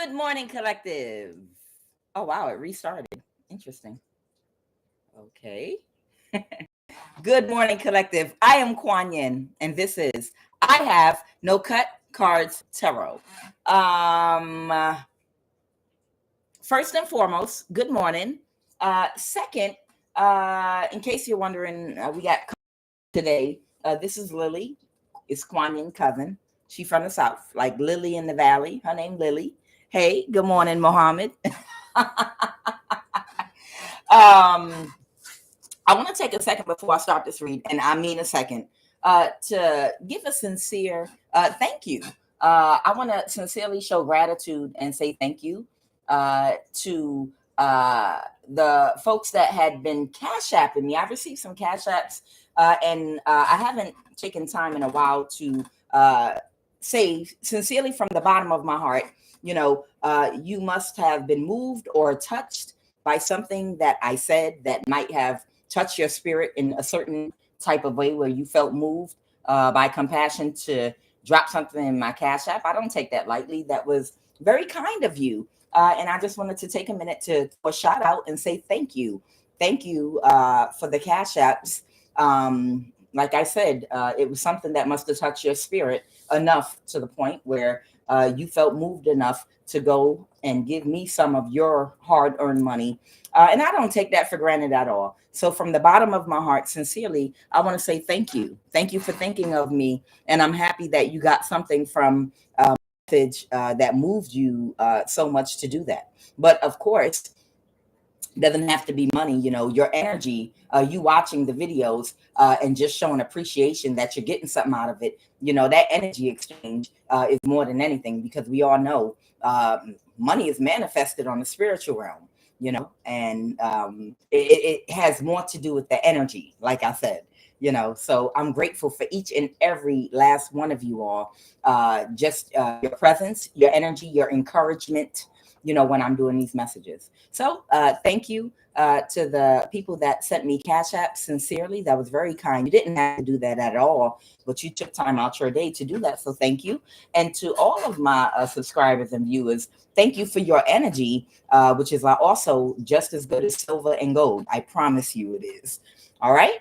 Good morning, collective. Oh, wow, it restarted. Interesting. Okay. Good morning, collective. I am Kuan Yin, and this is I Have No Cut Cards Tarot. First and foremost, good morning. Second, in case you're wondering, we got today. This is Lily. It's Kuan Yin cousin. She from the South, like Lily in the Valley. Her name Lily. Hey, good morning, Mohammed. I want to take a second before I start this read, and I mean a second, to give a sincere thank you. I want to sincerely show gratitude and say thank you to the folks that had been cash apping me. I've received some cash apps, and I haven't taken time in a while to say sincerely from the bottom of my heart, you must have been moved or touched by something that I said that might have touched your spirit in a certain type of way where you felt moved by compassion to drop something in my cash app. I don't take that lightly. That was very kind of you. And I just wanted to take a minute to a shout out and say thank you. Thank you for the cash apps. Like I said, it was something that must have touched your spirit enough to the point where you felt moved enough to go and give me some of your hard-earned money. And I don't take that for granted at all. So from the bottom of my heart, sincerely, I want to say thank you. Thank you for thinking of me. And I'm happy that you got something from message that moved you so much to do that. But of course, doesn't have to be money, your energy, you watching the videos and just showing appreciation that you're getting something out of it. That energy exchange is more than anything, because we all know money is manifested on the spiritual realm, and it has more to do with the energy, like I said. So I'm grateful for each and every last one of you all. Just your presence, your energy, your encouragement, when I'm doing these messages. So thank you to the people that sent me cash apps. Sincerely, that was very kind. You didn't have to do that at all, but you took time out your day to do that. So thank you. And to all of my subscribers and viewers, thank you for your energy, which is also just as good as silver and gold. I promise you it is. All right.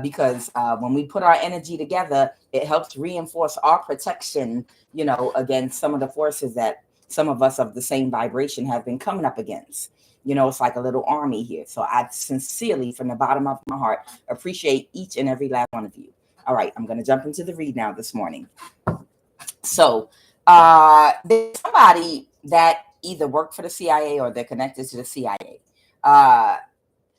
Because when we put our energy together, it helps reinforce our protection, against some of the forces that some of us of the same vibration have been coming up against. It's like a little army here. So I sincerely, from the bottom of my heart, appreciate each and every last one of you. All right, I'm going to jump into the read now this morning. So there's somebody that either worked for the CIA or they're connected to the CIA.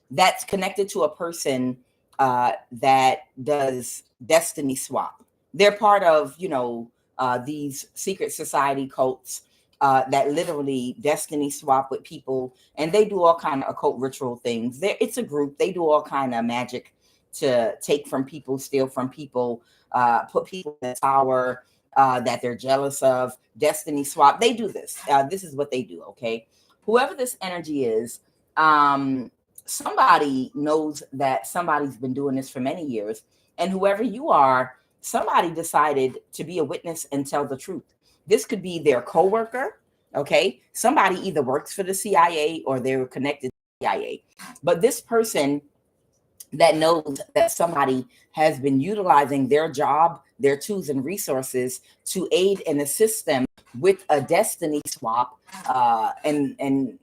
That's connected to a person that does destiny swap. They're part of, these secret society cults that literally destiny swap with people, and they do all kind of occult ritual things. It's a group. They do all kind of magic to take from people, steal from people, put people in power that they're jealous of. Destiny swap. They do this. This is what they do. Okay, whoever this energy is, somebody knows that somebody's been doing this for many years, and whoever you are, somebody decided to be a witness and tell the truth. This could be their coworker. Okay, somebody either works for the CIA or they're connected to the CIA. But this person that knows that somebody has been utilizing their job, their tools and resources to aid and assist them with a destiny swap, and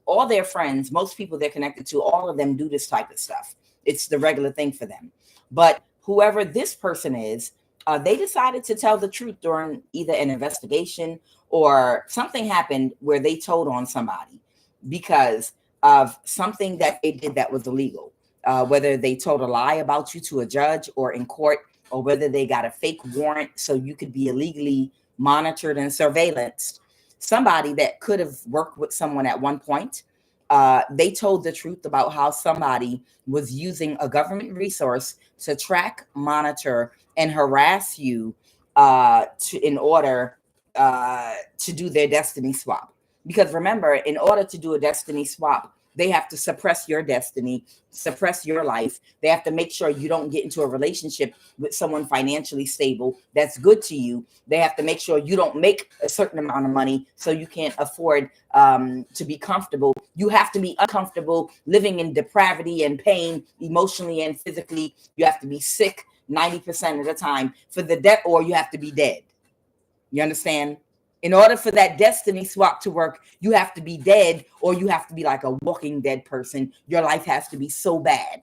all their friends, most people they're connected to, all of them do this type of stuff. It's the regular thing for them. But whoever this person is, they decided to tell the truth during either an investigation or something happened where they told on somebody because of something that they did that was illegal. Whether they told a lie about you to a judge or in court, or whether they got a fake warrant so you could be illegally monitored and surveillanced. Somebody that could have worked with someone at one point, they told the truth about how somebody was using a government resource to track, monitor, and harass you in order to do their destiny swap. Because remember, in order to do a destiny swap, They have to suppress your destiny, suppress your life. They have to make sure you don't get into a relationship with someone financially stable that's good to you. They have to make sure you don't make a certain amount of money so you can't afford to be comfortable. You have to be uncomfortable, living in depravity and pain, emotionally and physically. You have to be sick 90% of the time for the debt, or you have to be dead. You understand? In order for that destiny swap to work, you have to be dead, or you have to be like a walking dead person. Your life has to be so bad.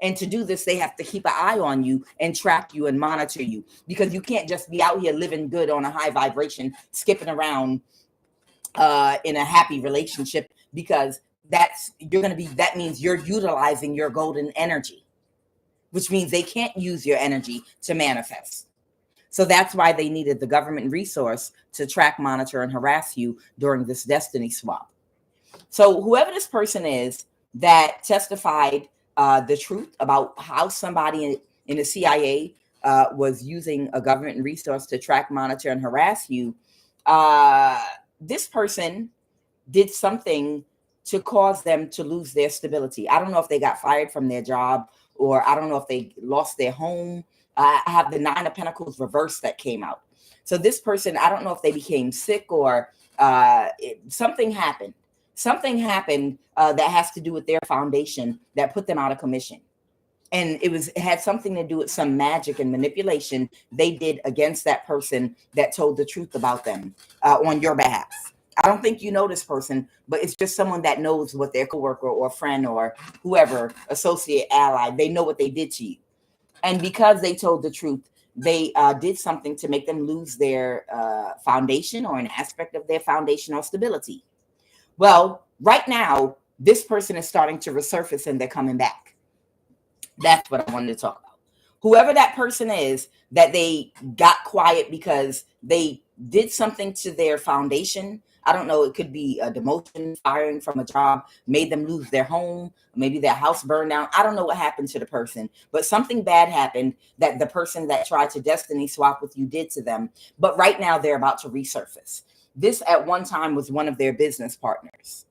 And to do this, they have to keep an eye on you and track you and monitor you, because you can't just be out here living good on a high vibration, skipping around in a happy relationship, because that means you're utilizing your golden energy, which means they can't use your energy to manifest. So that's why they needed the government resource to track, monitor, and harass you during this destiny swap. So whoever this person is that testified the truth about how somebody in the CIA was using a government resource to track, monitor, and harass you, this person did something to cause them to lose their stability. I don't know if they got fired from their job, or I don't know if they lost their home. I have the 9 of Pentacles reverse that came out. So this person, I don't know if they became sick, or something happened. Something happened that has to do with their foundation that put them out of commission. And it had something to do with some magic and manipulation they did against that person that told the truth about them on your behalf. I don't think you know this person, but it's just someone that knows what their coworker or friend or whoever, associate, ally, they know what they did to you. And because they told the truth, they did something to make them lose their foundation, or an aspect of their foundational stability. Well, right now, this person is starting to resurface and they're coming back. That's what I wanted to talk about. Whoever that person is that they got quiet because they did something to their foundation. I don't know. It could be a demotion, firing from a job, made them lose their home. Maybe their house burned down. I don't know what happened to the person, but something bad happened that the person that tried to destiny swap with you did to them. But right now they're about to resurface. This at one time was one of their business partners.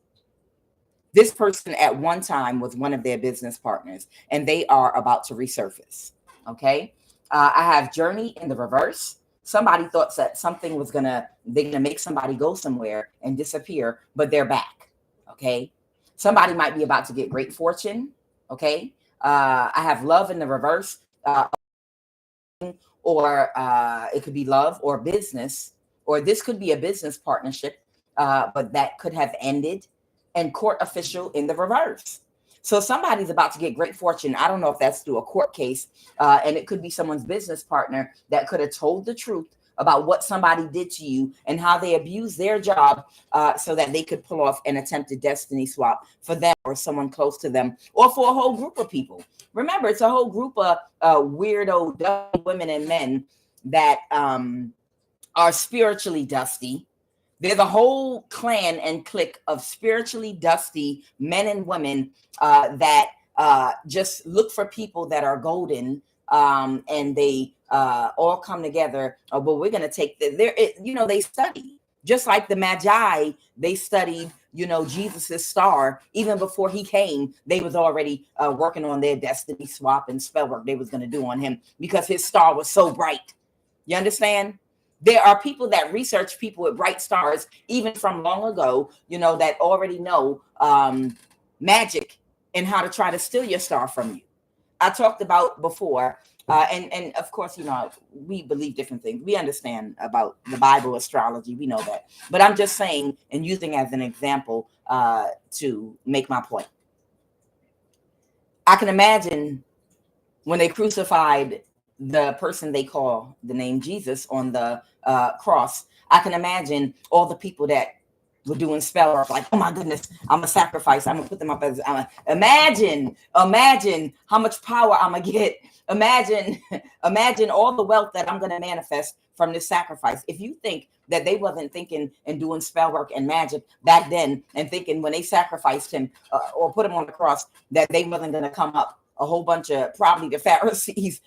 This person at one time was one of their business partners, and they are about to resurface. Okay. I have journey in the reverse. Somebody thought that something was they're gonna make somebody go somewhere and disappear, but they're back. Okay. Somebody might be about to get great fortune. Okay. I have love in the reverse, or it could be love or business, or this could be a business partnership, but that could have ended, and court official in the reverse. So somebody's about to get great fortune. I don't know if that's through a court case, and it could be someone's business partner that could have told the truth about what somebody did to you and how they abused their job so that they could pull off an attempted destiny swap for them or someone close to them, or for a whole group of people. Remember, it's a whole group of weirdo women and men that are spiritually dusty. They're the whole clan and clique of spiritually dusty men and women that just look for people that are golden, and they all come together. But we're going to take they study. Just like the Magi, they studied, Jesus's star. Even before he came, they was already working on their destiny swap and spell work they was going to do on him, because his star was so bright. You understand? There are people that research people with bright stars, even from long ago, that already know magic and how to try to steal your star from you. I talked about before, and of course, we believe different things. We understand about the Bible, astrology. We know that. But I'm just saying and using as an example to make my point. I can imagine when they crucified the person they call the name Jesus on the cross, I can imagine all the people that were doing spell work, like, oh my goodness, I'm a sacrifice. I'm gonna put them up as imagine how much power I'm gonna get. Imagine all the wealth that I'm gonna manifest from this sacrifice. If you think that they wasn't thinking and doing spell work and magic back then, and thinking when they sacrificed him or put him on the cross that they wasn't gonna come up a whole bunch of, probably the Pharisees,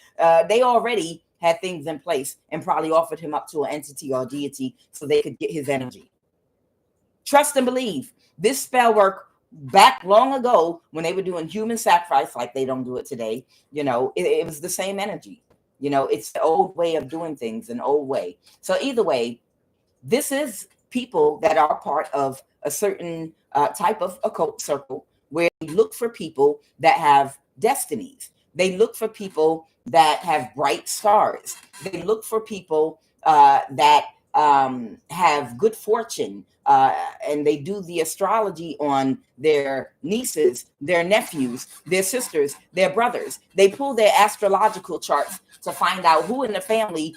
they already had things in place and probably offered him up to an entity or deity so they could get his energy. Trust and believe. This spell work back long ago when they were doing human sacrifice, like they don't do it today, it was the same energy. It's the old way of doing things, an old way. So either way, this is people that are part of a certain type of occult circle where they look for people that have destinies. They look for people that have bright stars. They look for people that have good fortune. And they do the astrology on their nieces, their nephews, their sisters, their brothers. They pull their astrological charts to find out who in the family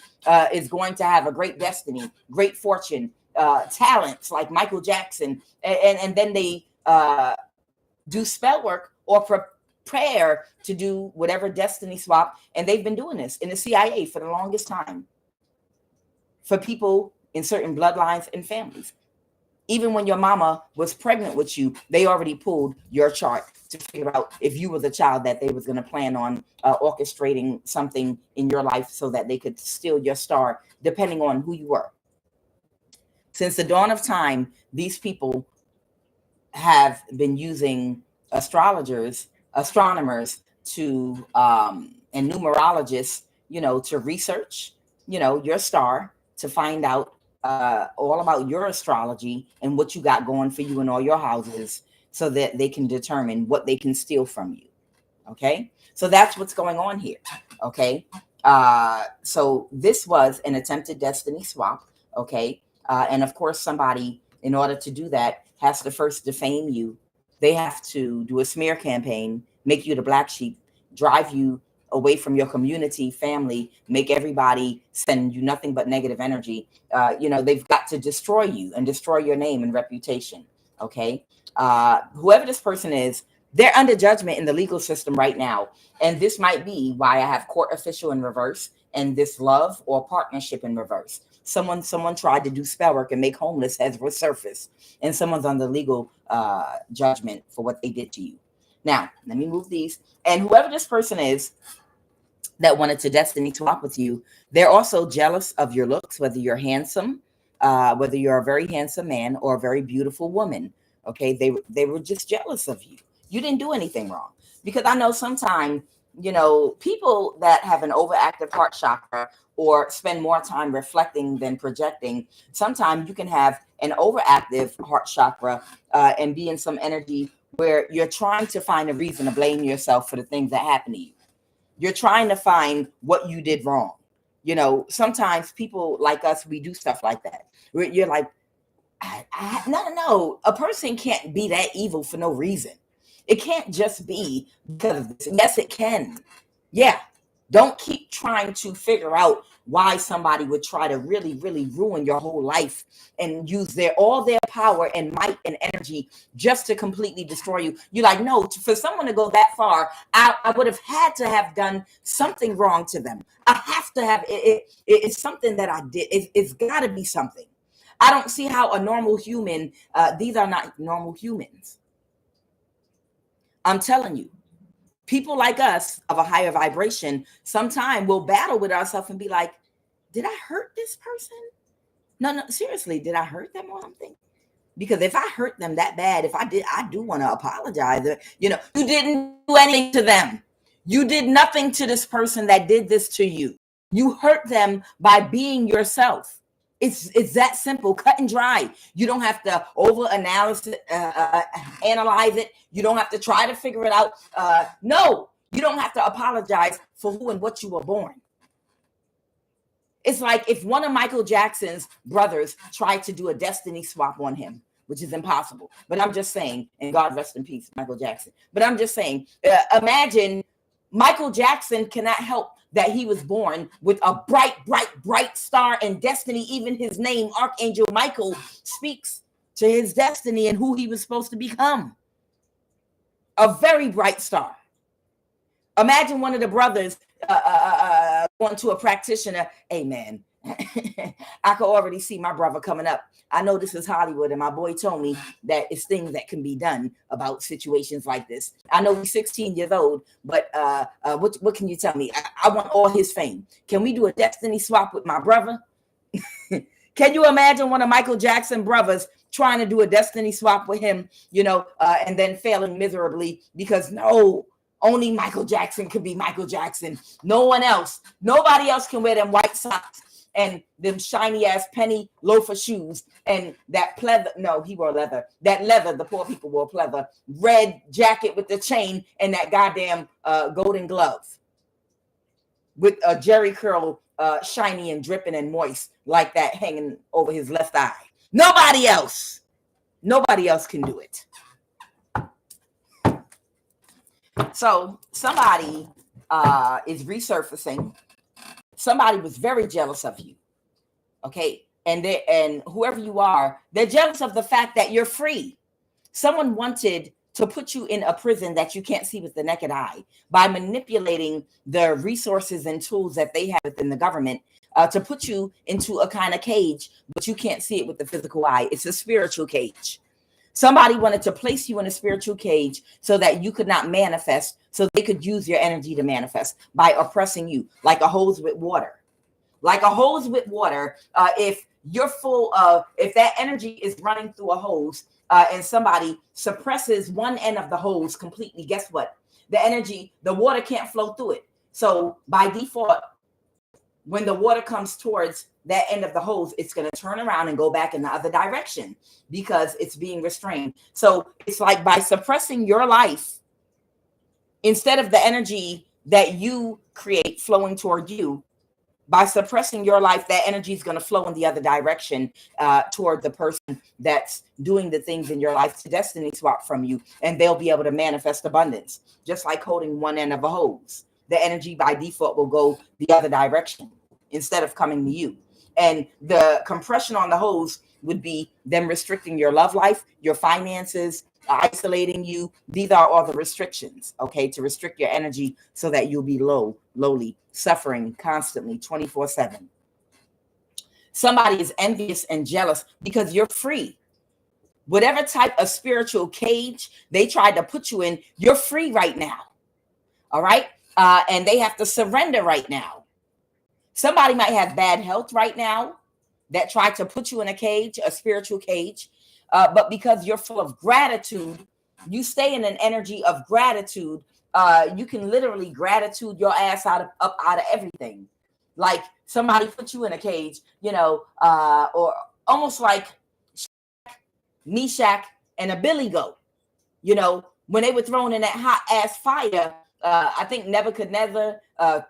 is going to have a great destiny, great fortune, talents like Michael Jackson. And then they do spell work or prepare to do whatever destiny swap. And they've been doing this in the CIA for the longest time for people in certain bloodlines and families. Even when your mama was pregnant with you, they already pulled your chart to figure out if you were the child that they was going to plan on orchestrating something in your life so that they could steal your star, depending on who you were. Since the dawn of time, these people have been using astrologers, astronomers to and numerologists, to research, your star, to find out all about your astrology and what you got going for you in all your houses so that they can determine what they can steal from you. Okay. So that's what's going on here. Okay. So this was an attempted destiny swap. Okay. And of course, somebody, in order to do that, has to first defame you. They have to do a smear campaign, make you the black sheep, drive you away from your community, family, make everybody send you nothing but negative energy. They've got to destroy you and destroy your name and reputation. Okay. Whoever this person is, they're under judgment in the legal system right now. And this might be why I have court official in reverse and this love or partnership in reverse. Someone tried to do spell work and make homeless has resurfaced, and someone's under legal judgment for what they did to you. Now, let me move these. And whoever this person is that wanted to destiny swap with you, they're also jealous of your looks, whether you're handsome, whether you're a very handsome man or a very beautiful woman. Okay, they were just jealous of you. You didn't do anything wrong. Because I know sometimes, people that have an overactive heart chakra or spend more time reflecting than projecting, sometimes you can have an overactive heart chakra and be in some energy where you're trying to find a reason to blame yourself for the things that happen to you. You're trying to find what you did wrong. Sometimes people like us, we do stuff like that. You're like, no, a person can't be that evil for no reason. It can't just be because of this. Yes, it can. Yeah. Don't keep trying to figure out why somebody would try to really, really ruin your whole life and use all their power and might and energy just to completely destroy you. You're like, no, for someone to go that far, I would have had to have done something wrong to them. I have to have it's something that I did. It's got to be something. I don't see how a normal human, these are not normal humans. I'm telling you. People like us of a higher vibration sometimes will battle with ourselves and be like, did I hurt this person? No, seriously, did I hurt them or something? Because if I hurt them that bad, if I did, I do want to apologize. You didn't do anything to them. You did nothing to this person that did this to you. You hurt them by being yourself. It's that simple, cut and dry. You don't have to analyze it. You don't have to try to figure it out. No, you don't have to apologize for who and what you were born. It's like if one of Michael Jackson's brothers tried to do a destiny swap on him, which is impossible. But I'm just saying, and God rest in peace, Michael Jackson. But I'm just saying, imagine Michael Jackson cannot help that he was born with a bright star and destiny. Even his name, Archangel Michael, speaks to his destiny and who he was supposed to become. A very bright star. Imagine one of the brothers going to a practitioner. Hey, man, I could already see my brother coming up. I know this is Hollywood, and my boy told me that it's things that can be done about situations like this. I know he's 16 years old, but what can you tell me? I want all his fame. Can we do a destiny swap with my brother? Can you imagine one of Michael Jackson brothers trying to do a destiny swap with him, and then failing miserably because no, only Michael Jackson could be Michael Jackson. No one else, nobody else can wear them white socks and them shiny ass penny loafer shoes and that pleather. No, he wore leather. That leather, the poor people wore pleather. Red jacket with the chain and that goddamn golden glove with a jerry curl, shiny and dripping and moist like that hanging over his left eye. Nobody else can do it. So somebody is resurfacing. Somebody was very jealous of you. Okay. And whoever you are, they're jealous of the fact that you're free. Someone wanted to put you in a prison that you can't see with the naked eye by manipulating the resources and tools that they have within the government to put you into a kind of cage, but you can't see it with the physical eye. It's a spiritual cage. Somebody wanted to place you in a spiritual cage so that you could not manifest, so they could use your energy to manifest by oppressing you like a hose with water. Like a hose with water, if you're full of, if that energy is running through a hose and somebody suppresses one end of the hose completely, guess what? The water can't flow through it. So by default, when the water comes towards that end of the hose, it's going to turn around and go back in the other direction because it's being restrained. So it's like by suppressing your life, instead of the energy that you create flowing toward you, by suppressing your life, that energy is going to flow in the other direction toward the person that's doing the things in your life to destiny swap from you, and they'll be able to manifest abundance, just like holding one end of a hose. The energy by default will go the other direction instead of coming to you. And the compression on the hose would be them restricting your love life, your finances, isolating you. These are all the restrictions, okay, to restrict your energy so that you'll be lowly, suffering constantly 24/7. Somebody is envious and jealous because you're free. Whatever type of spiritual cage they tried to put you in, you're free right now. All right. And they have to surrender right now. Somebody might have bad health right now that tried to put you in a cage, a spiritual cage. But because you're full of gratitude, you stay in an energy of gratitude. You can literally gratitude your ass up out of everything. Like somebody put you in a cage, or almost like Meshach and a Billy Goat, when they were thrown in that hot ass fire. I think Nebuchadnezzar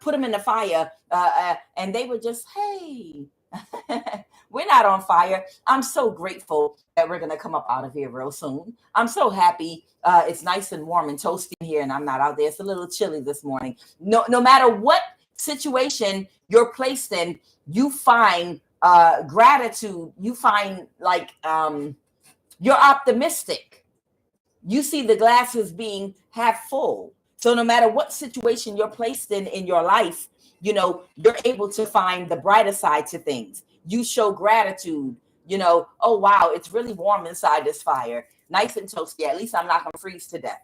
put them in the fire and they were just, hey, we're not on fire. I'm so grateful that we're going to come up out of here real soon. I'm so happy. It's nice and warm and toasty here and I'm not out there. It's a little chilly this morning. No matter what situation you're placed in, you find gratitude. You find like you're optimistic. You see the glass as being half full. So no matter what situation you're placed in your life, you're able to find the brighter side to things. You show gratitude, oh, wow, it's really warm inside this fire. Nice and toasty. At least I'm not going to freeze to death,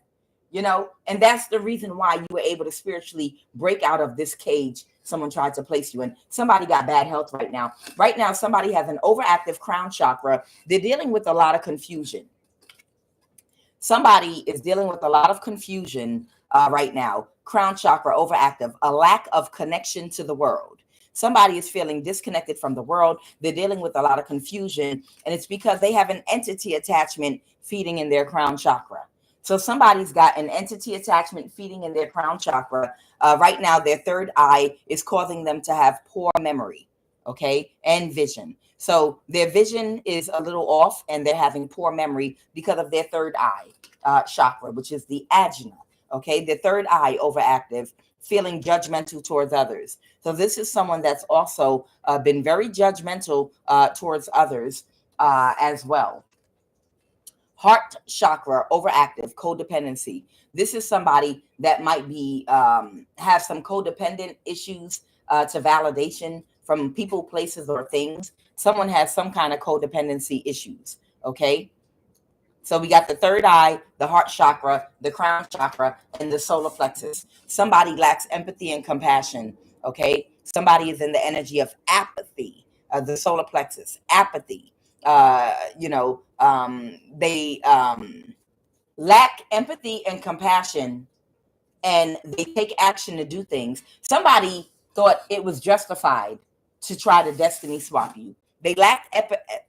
and that's the reason why you were able to spiritually break out of this cage someone tried to place you in. Somebody got bad health right now. Right now, somebody has an overactive crown chakra. They're dealing with a lot of confusion. Somebody is dealing with a lot of confusion right now. Crown chakra overactive, a lack of connection to the world. Somebody is feeling disconnected from the world. They're dealing with a lot of confusion, and it's because they have an entity attachment feeding in their crown chakra. So somebody's got an entity attachment feeding in their crown chakra. Right now, their third eye is causing them to have poor memory, okay, and vision. So their vision is a little off and they're having poor memory because of their third eye chakra, which is the ajna. Okay, the third eye overactive, feeling judgmental towards others. So this is someone that's also been very judgmental towards others as well. Heart chakra overactive, codependency. This is somebody that might be have some codependent issues to validation from people, places, or things. Someone has some kind of codependency issues. Okay. So we got the third eye, the heart chakra, the crown chakra, and the solar plexus. Somebody lacks empathy and compassion, okay? Somebody is in the energy of apathy. the solar plexus, apathy. They lack empathy and compassion, and they take action to do things. Somebody thought it was justified to try to destiny swap you. They lacked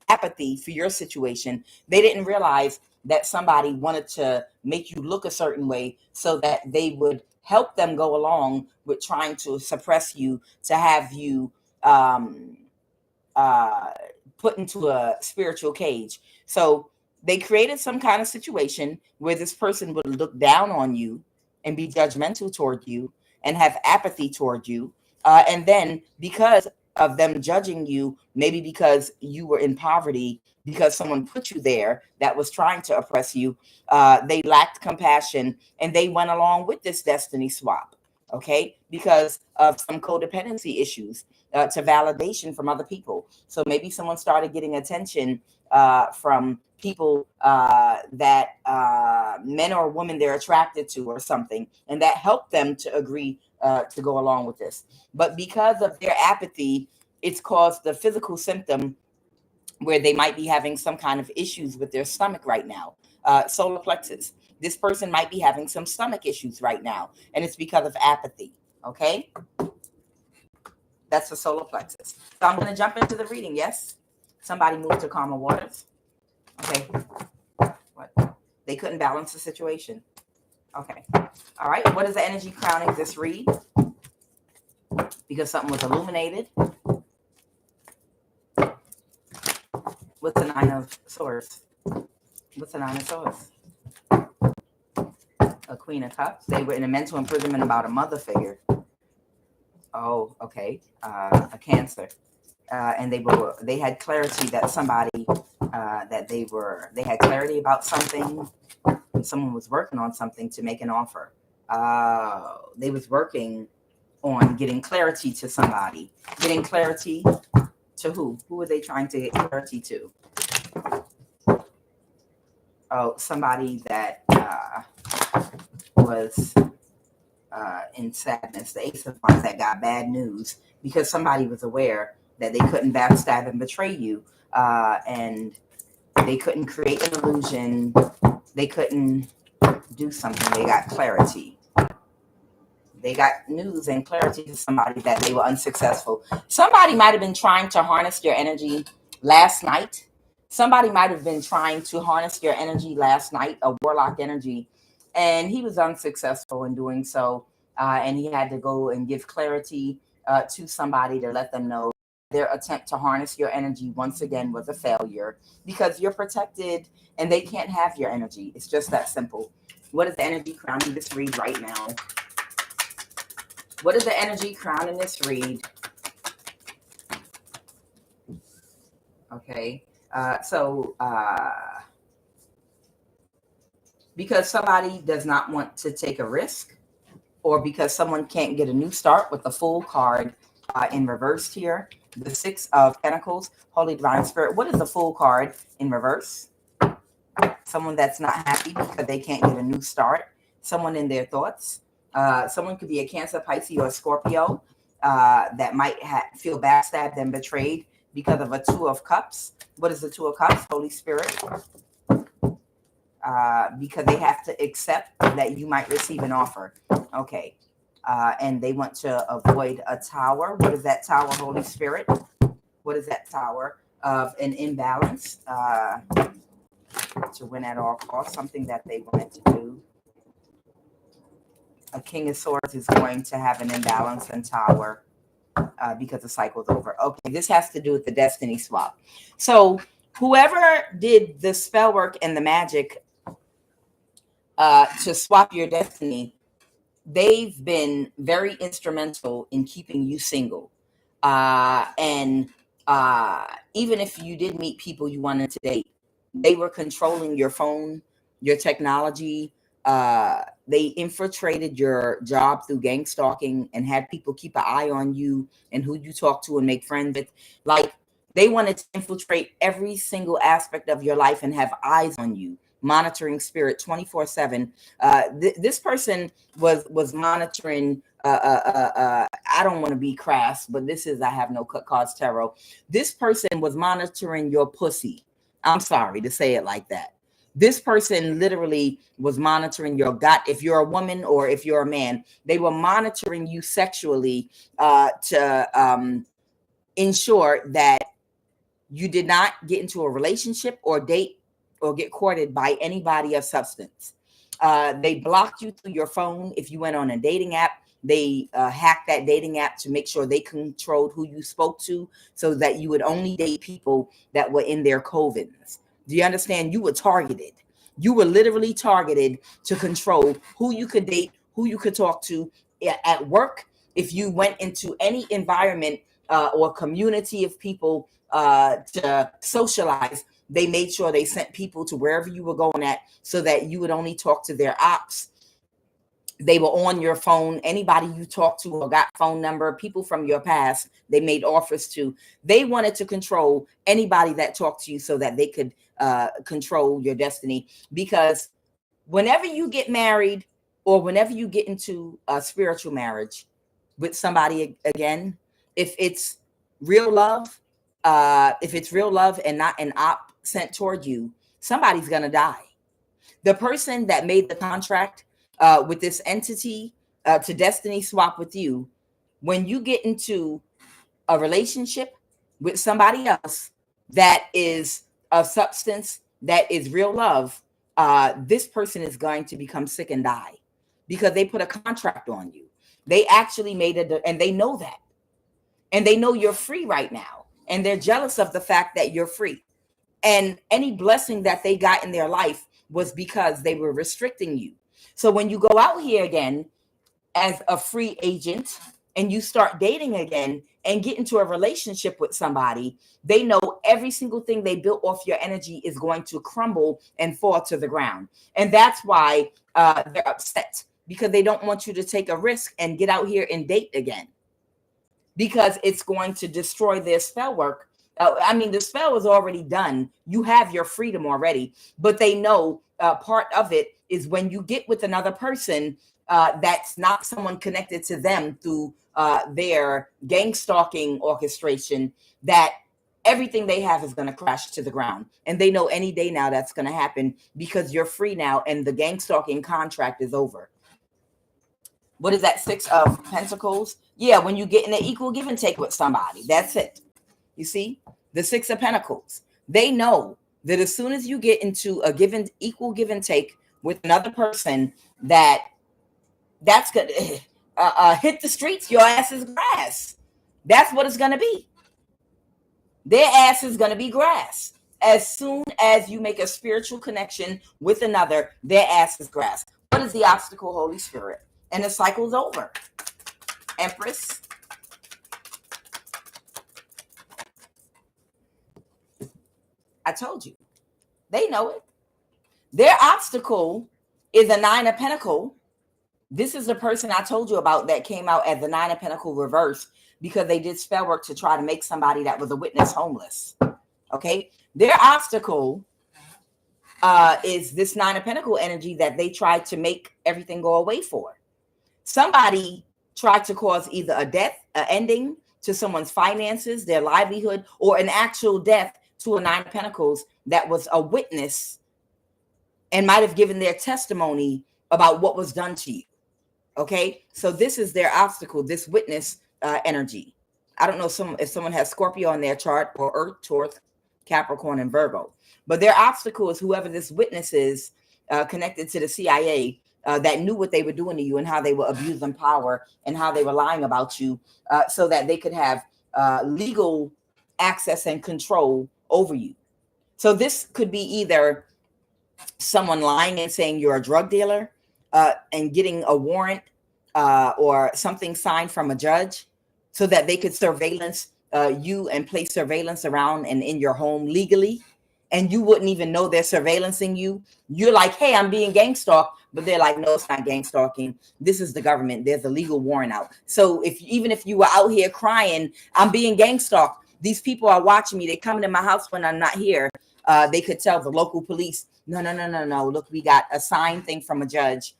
apathy for your situation. They didn't realize that somebody wanted to make you look a certain way so that they would help them go along with trying to suppress you, to have you um, uh, put into a spiritual cage. So they created some kind of situation where this person would look down on you and be judgmental toward you and have apathy toward you. And then because of them judging you, maybe because you were in poverty, because someone put you there that was trying to oppress you, they lacked compassion and they went along with this destiny swap. Okay, because of some codependency issues, to validation from other people. So maybe someone started getting attention from people that men or women they're attracted to or something, and that helped them to agree to go along with this. But because of their apathy, it's caused the physical symptom where they might be having some kind of issues with their stomach right now. Solar plexus. This person might be having some stomach issues right now, and it's because of apathy. Okay? That's the solar plexus. So I'm going to jump into the reading. Yes? Somebody moved to calmer waters. Okay. What? They couldn't balance the situation. Okay. All right. What is the energy crowning this read? Because something was illuminated. What's the Nine of Swords? What's the Nine of Swords? A Queen of Cups. They were in a mental imprisonment about a mother figure. Oh, okay. A Cancer. And they had clarity that somebody they had clarity about something, and someone was working on something to make an offer. They was working on getting clarity to somebody. Getting clarity to who? Who were they trying to get clarity to? Oh, somebody that was in sadness. The Ace of Wands, that got bad news because somebody was aware that they couldn't backstab and betray you, and they couldn't create an illusion. They couldn't do something. They got clarity. They got news and clarity to somebody that they were unsuccessful. Somebody might have been trying to harness your energy last night. Somebody might have been trying to harness your energy last night, a warlock energy, and he was unsuccessful in doing so. And he had to go and give clarity to somebody to let them know their attempt to harness your energy once again was a failure because you're protected and they can't have your energy. It's just that simple. What is the energy crowning this read right now? What is the energy crowning this read? Okay. Because somebody does not want to take a risk, or because someone can't get a new start with the Fool card in reverse here, the Six of Pentacles, Holy Divine Spirit. What is the Fool card in reverse? Someone that's not happy because they can't get a new start. Someone in their thoughts. Someone could be a Cancer, Pisces, or a Scorpio that might feel backstabbed and betrayed because of a Two of Cups. What is the Two of Cups? Holy Spirit. Because they have to accept that you might receive an offer. Okay. And they want to avoid a tower. What is that tower, Holy Spirit? What is that tower of an imbalance? To win at all costs, something that they wanted to do. A King of Swords is going to have an imbalance and tower because the cycle's over. Okay, this has to do with the destiny swap. So whoever did the spell work and the magic to swap your destiny, they've been very instrumental in keeping you single. And even if you did meet people you wanted to date, they were controlling your phone, your technology. They infiltrated your job through gangstalking and had people keep an eye on you and who you talk to and make friends with. Like, they wanted to infiltrate every single aspect of your life and have eyes on you. monitoring spirit 24/7. This person was monitoring. I don't want to be crass, but this is I have no cut cards tarot. This person was monitoring your pussy. I'm sorry to say it like that. This person literally was monitoring your gut. If you're a woman or if you're a man, they were monitoring you sexually to ensure that you did not get into a relationship or date or get courted by anybody of substance. They blocked you through your phone. If you went on a dating app, they hacked that dating app to make sure they controlled who you spoke to so that you would only date people that were in their covens. Do you understand? You were targeted. You were literally targeted to control who you could date, who you could talk to at work. If you went into any environment or community of people to socialize, they made sure they sent people to wherever you were going at so that you would only talk to their ops. They were on your phone. Anybody you talked to or got phone number, people from your past, they made offers to. They wanted to control anybody that talked to you so that they could control your destiny. Because whenever you get married or whenever you get into a spiritual marriage with somebody again, if it's real love, and not an op sent toward you, somebody's going to die. The person that made the contract with this entity to destiny swap with you, when you get into a relationship with somebody else that is a substance that is real love, this person is going to become sick and die because they put a contract on you. They actually made it, and they know that. And they know you're free right now. And they're jealous of the fact that you're free. And any blessing that they got in their life was because they were restricting you. So when you go out here again as a free agent and you start dating again and get into a relationship with somebody, they know every single thing they built off your energy is going to crumble and fall to the ground. And that's why they're upset, because they don't want you to take a risk and get out here and date again, because it's going to destroy their spell work. I mean, the spell is already done. You have your freedom already, but they know part of it is when you get with another person that's not someone connected to them through their gang stalking orchestration, that everything they have is going to crash to the ground. And they know any day now that's going to happen because you're free now and the gang stalking contract is over. What is that? 6 of Pentacles? Yeah, when you get in an equal give and take with somebody, that's it. You see, the 6 of Pentacles. They know that as soon as you get into a equal give and take with another person, that's gonna hit the streets. Your ass is grass. That's what it's gonna be. Their ass is gonna be grass. As soon as you make a spiritual connection with another, their ass is grass. What is the obstacle, Holy Spirit? And the cycle's over. Empress. I told you. They know it. Their obstacle is a 9 of Pentacles. This is the person I told you about that came out as the 9 of Pentacles reverse because they did spell work to try to make somebody that was a witness homeless. Okay. Their obstacle is this 9 of Pentacles energy that they tried to make everything go away for. Somebody tried to cause either a death, an ending to someone's finances, their livelihood, or an actual death to a 9 of Pentacles that was a witness and might have given their testimony about what was done to you. Okay, so this is their obstacle, this witness energy. I don't know if someone has Scorpio on their chart, or Earth, Taurus, Capricorn, and Virgo, but their obstacle is whoever this witness is connected to the CIA that knew what they were doing to you and how they were abusing power and how they were lying about you so that they could have legal access and control over you. So this could be either someone lying and saying you're a drug dealer and getting a warrant or something signed from a judge so that they could surveillance you and place surveillance around and in your home legally. And you wouldn't even know they're surveillancing you. You're like, hey, I'm being gang stalked. But they're like, no, it's not gang stalking. This is the government. There's a legal warrant out. So even if you were out here crying, I'm being gang stalked, these people are watching me. They're coming to my house when I'm not here. They could tell the local police, no. Look, we got a signed thing from a judge.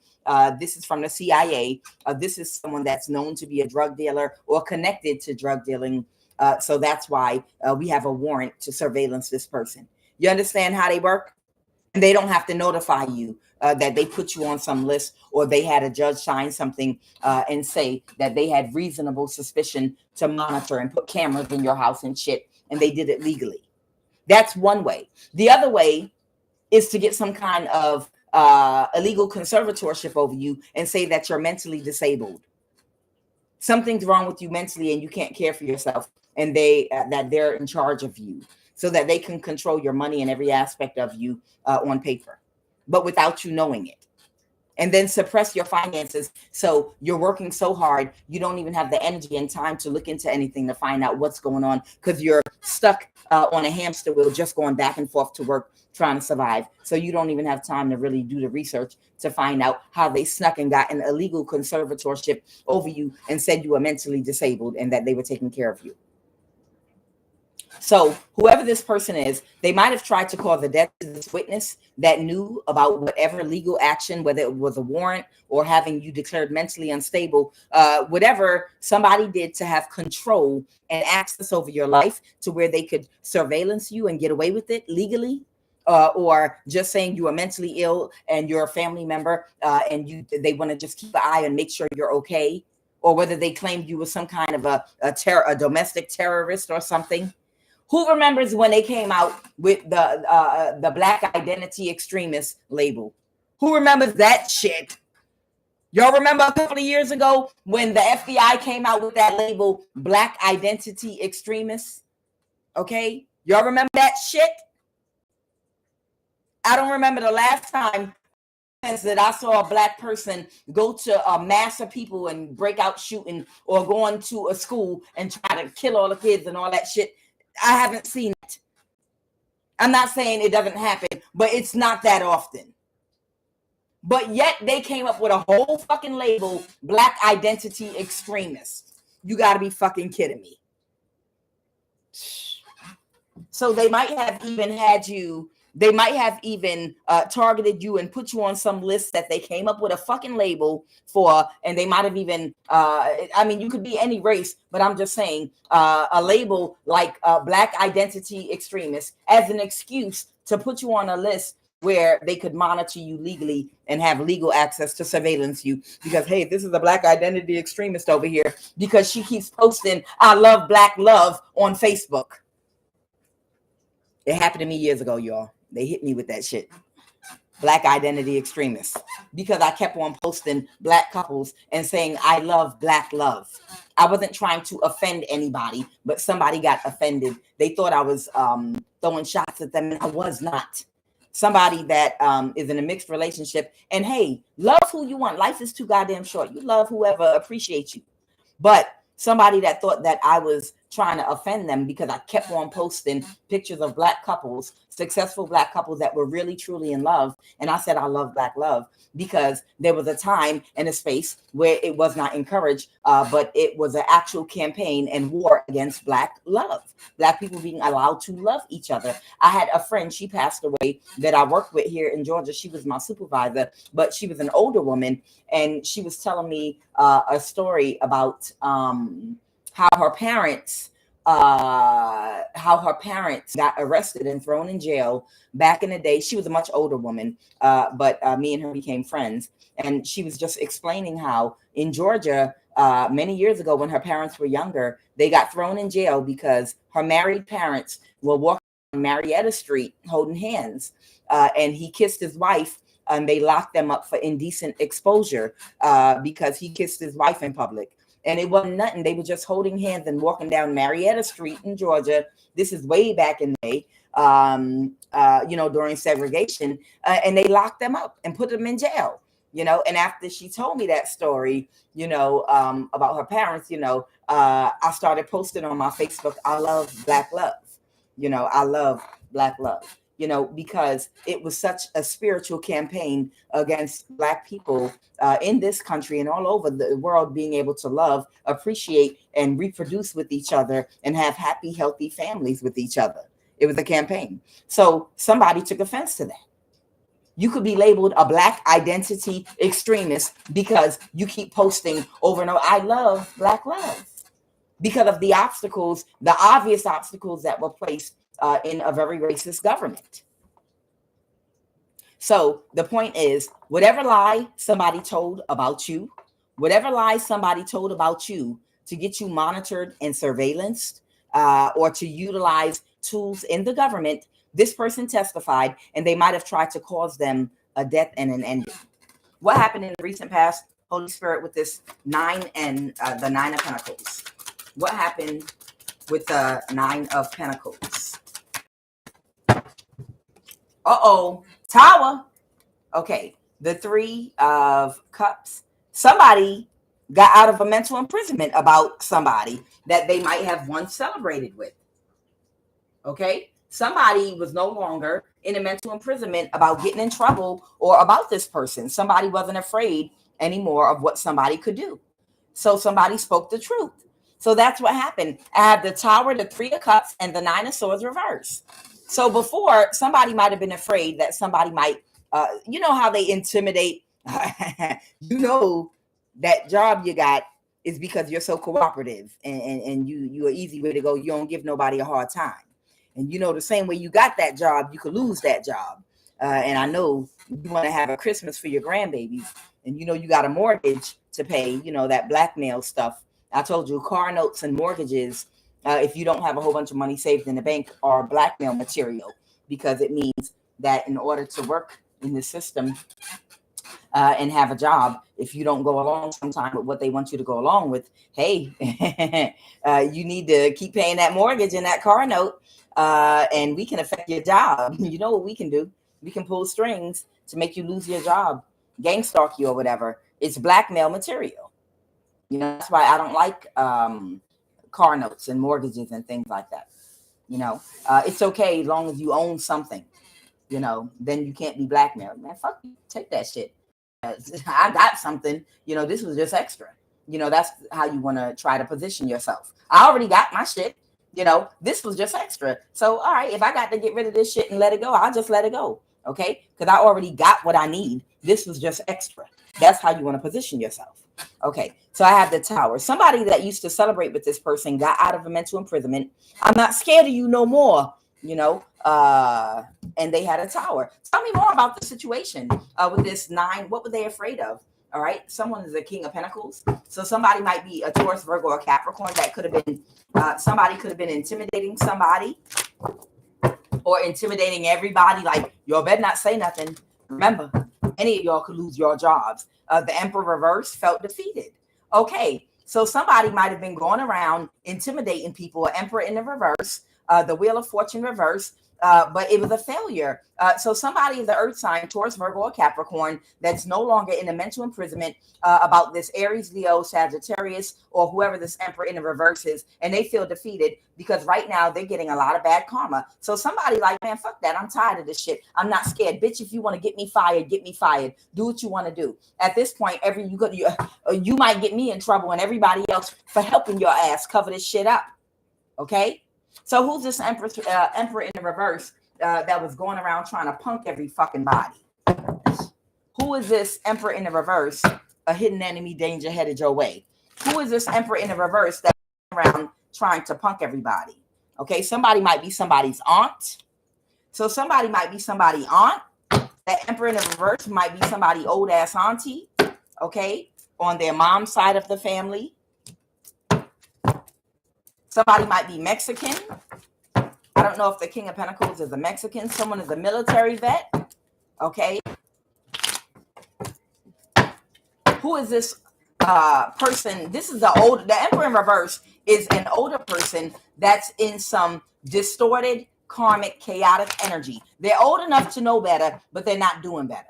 This is from the CIA. This is someone that's known to be a drug dealer or connected to drug dealing. So that's why we have a warrant to surveillance this person. You understand how they work? And they don't have to notify you that they put you on some list, or they had a judge sign something and say that they had reasonable suspicion to monitor and put cameras in your house and shit, and they did it legally. That's one way. The other way is to get some kind of illegal conservatorship over you and say that you're mentally disabled. Something's wrong with you mentally and you can't care for yourself, and that they're in charge of you, so that they can control your money and every aspect of you on paper, but without you knowing it. And then suppress your finances. So you're working so hard, you don't even have the energy and time to look into anything to find out what's going on, because you're stuck on a hamster wheel, just going back and forth to work, trying to survive. So you don't even have time to really do the research to find out how they snuck and got an illegal conservatorship over you and said you were mentally disabled and that they were taking care of you. So whoever this person is, they might have tried to call the death of this witness that knew about whatever legal action, whether it was a warrant or having you declared mentally unstable, whatever somebody did to have control and access over your life to where they could surveillance you and get away with it legally. Or just saying you are mentally ill and you're a family member and they want to just keep an eye and make sure you're okay. Or whether they claimed you were some kind of a domestic terrorist or something. Who remembers when they came out with the Black Identity Extremist label? Who remembers that shit? Y'all remember a couple of years ago when the FBI came out with that label, Black Identity Extremists? Okay? Y'all remember that shit? I don't remember the last time that I saw a Black person go to a mass of people and break out shooting, or going to a school and try to kill all the kids and all that shit. I haven't seen it. I'm not saying it doesn't happen, but it's not that often. But yet they came up with a whole fucking label, Black Identity Extremists. You got to be fucking kidding me. So they might have even had you, they might have even targeted you and put you on some list that they came up with a fucking label for. And they might have even, I mean, you could be any race, but I'm just saying a label like Black Identity Extremist as an excuse to put you on a list where they could monitor you legally and have legal access to surveillance you. Because, hey, this is a Black Identity Extremist over here because she keeps posting, I love Black love on Facebook. It happened to me years ago, y'all. They hit me with that shit. Black Identity Extremists. Because I kept on posting Black couples and saying, I love Black love. I wasn't trying to offend anybody, but somebody got offended. They thought I was throwing shots at them, and I was not. Somebody that is in a mixed relationship. And hey, love who you want. Life is too goddamn short. You love whoever appreciates you. But somebody that thought that I was trying to offend them because I kept on posting pictures of Black couples, successful Black couples that were really, truly in love. And I said, I love Black love, because there was a time and a space where it was not encouraged, but it was an actual campaign and war against Black love. Black people being allowed to love each other. I had a friend, she passed away, that I worked with here in Georgia. She was my supervisor, but she was an older woman. And she was telling me a story about how her parents got arrested and thrown in jail back in the day. She was a much older woman, but me and her became friends. And she was just explaining how in Georgia, many years ago when her parents were younger, they got thrown in jail because her married parents were walking on Marietta Street holding hands. And he kissed his wife, and they locked them up for indecent exposure because he kissed his wife in public. And it wasn't nothing. They were just holding hands and walking down Marietta Street in Georgia. This is way back in the day, during segregation. And they locked them up and put them in jail, And after she told me that story, about her parents, I started posting on my Facebook, I love Black love. I love Black love. Because it was such a spiritual campaign against Black people in this country and all over the world being able to love, appreciate, and reproduce with each other and have happy, healthy families with each other. It was a campaign. So somebody took offense to that. You could be labeled a black identity extremist because you keep posting over and over, I love black love, because of the obstacles, the obvious obstacles that were placed in a very racist government. So the point is, whatever lie somebody told about you, whatever lie somebody told about you to get you monitored and surveillanced, or to utilize tools in the government, this person testified, and they might have tried to cause them a death and an ending. What happened in the recent past, Holy Spirit, with this 9 and the 9 of Pentacles? What happened with the 9 of Pentacles? Uh-oh, Tower. Okay, the 3 of Cups. Somebody got out of a mental imprisonment about somebody that they might have once celebrated with. Okay, somebody was no longer in a mental imprisonment about getting in trouble or about this person. Somebody wasn't afraid anymore of what somebody could do. So somebody spoke the truth. So that's what happened. I have the Tower, the 3 of Cups, and the 9 of Swords reversed. So before, somebody might have been afraid that somebody might, you know how they intimidate. You know that job you got is because you're so cooperative, and you're an easy way to go. You don't give nobody a hard time. And you know, the same way you got that job, you could lose that job. And I know you want to have a Christmas for your grandbabies, and you know you got a mortgage to pay, you know, that blackmail stuff. I told you, car notes and mortgages, if you don't have a whole bunch of money saved in the bank, are blackmail material, because it means that in order to work in the system and have a job, if you don't go along sometime with what they want you to go along with, hey, you need to keep paying that mortgage and that car note, and we can affect your job. You know what we can do? We can pull strings to make you lose your job, gangstalk you or whatever. It's blackmail material. You know, that's why I don't like car notes and mortgages and things like that. You know, it's okay as long as you own something, you know, then you can't be blackmailed. Man, fuck you, take that shit. I got something, you know, this was just extra. You know, that's how you want to try to position yourself. I already got my shit, you know, this was just extra. So, all right, if I got to get rid of this shit and let it go, I'll just let it go. Okay, because I already got what I need. This was just extra. That's how you want to position yourself. Okay, so I have the Tower. Somebody that used to celebrate with this person got out of a mental imprisonment. I'm not scared of you no more, you know, and they had a Tower. Tell me more about the situation with this 9. What were they afraid of? All right, someone is a King of Pentacles. So somebody might be a Taurus, Virgo, or Capricorn. That could have been, somebody could have been intimidating somebody or intimidating everybody. Like, y'all better not say nothing. Remember, any of y'all could lose your jobs. The Emperor reverse felt defeated. Okay, so somebody might have been going around intimidating people. Emperor in the reverse, the Wheel of Fortune reverse, but it was a failure. So somebody is the Earth sign, Taurus, Virgo, or Capricorn, that's no longer in a mental imprisonment about this Aries, Leo, Sagittarius, or whoever this Emperor in the reverse is, and they feel defeated because right now they're getting a lot of bad karma. So somebody like, man, fuck that. I'm tired of this shit. I'm not scared. Bitch, if you want to get me fired, get me fired. Do what you want to do. At this point, you might get me in trouble and everybody else for helping your ass cover this shit up. Okay? So who's this Emperor in the reverse that was going around trying to punk every fucking body? Who is this Emperor in the reverse? A hidden enemy, danger headed your way. Who is this Emperor in the reverse that's around trying to punk everybody? Okay, somebody might be somebody's aunt. So somebody might be somebody's aunt. That Emperor in the reverse might be somebody old ass auntie. Okay, on their mom's side of the family. Somebody might be Mexican. I don't know if the King of Pentacles is a Mexican. Someone is a military vet. Okay. Who is this person? This is the Emperor in reverse is an older person that's in some distorted, karmic, chaotic energy. They're old enough to know better, but they're not doing better.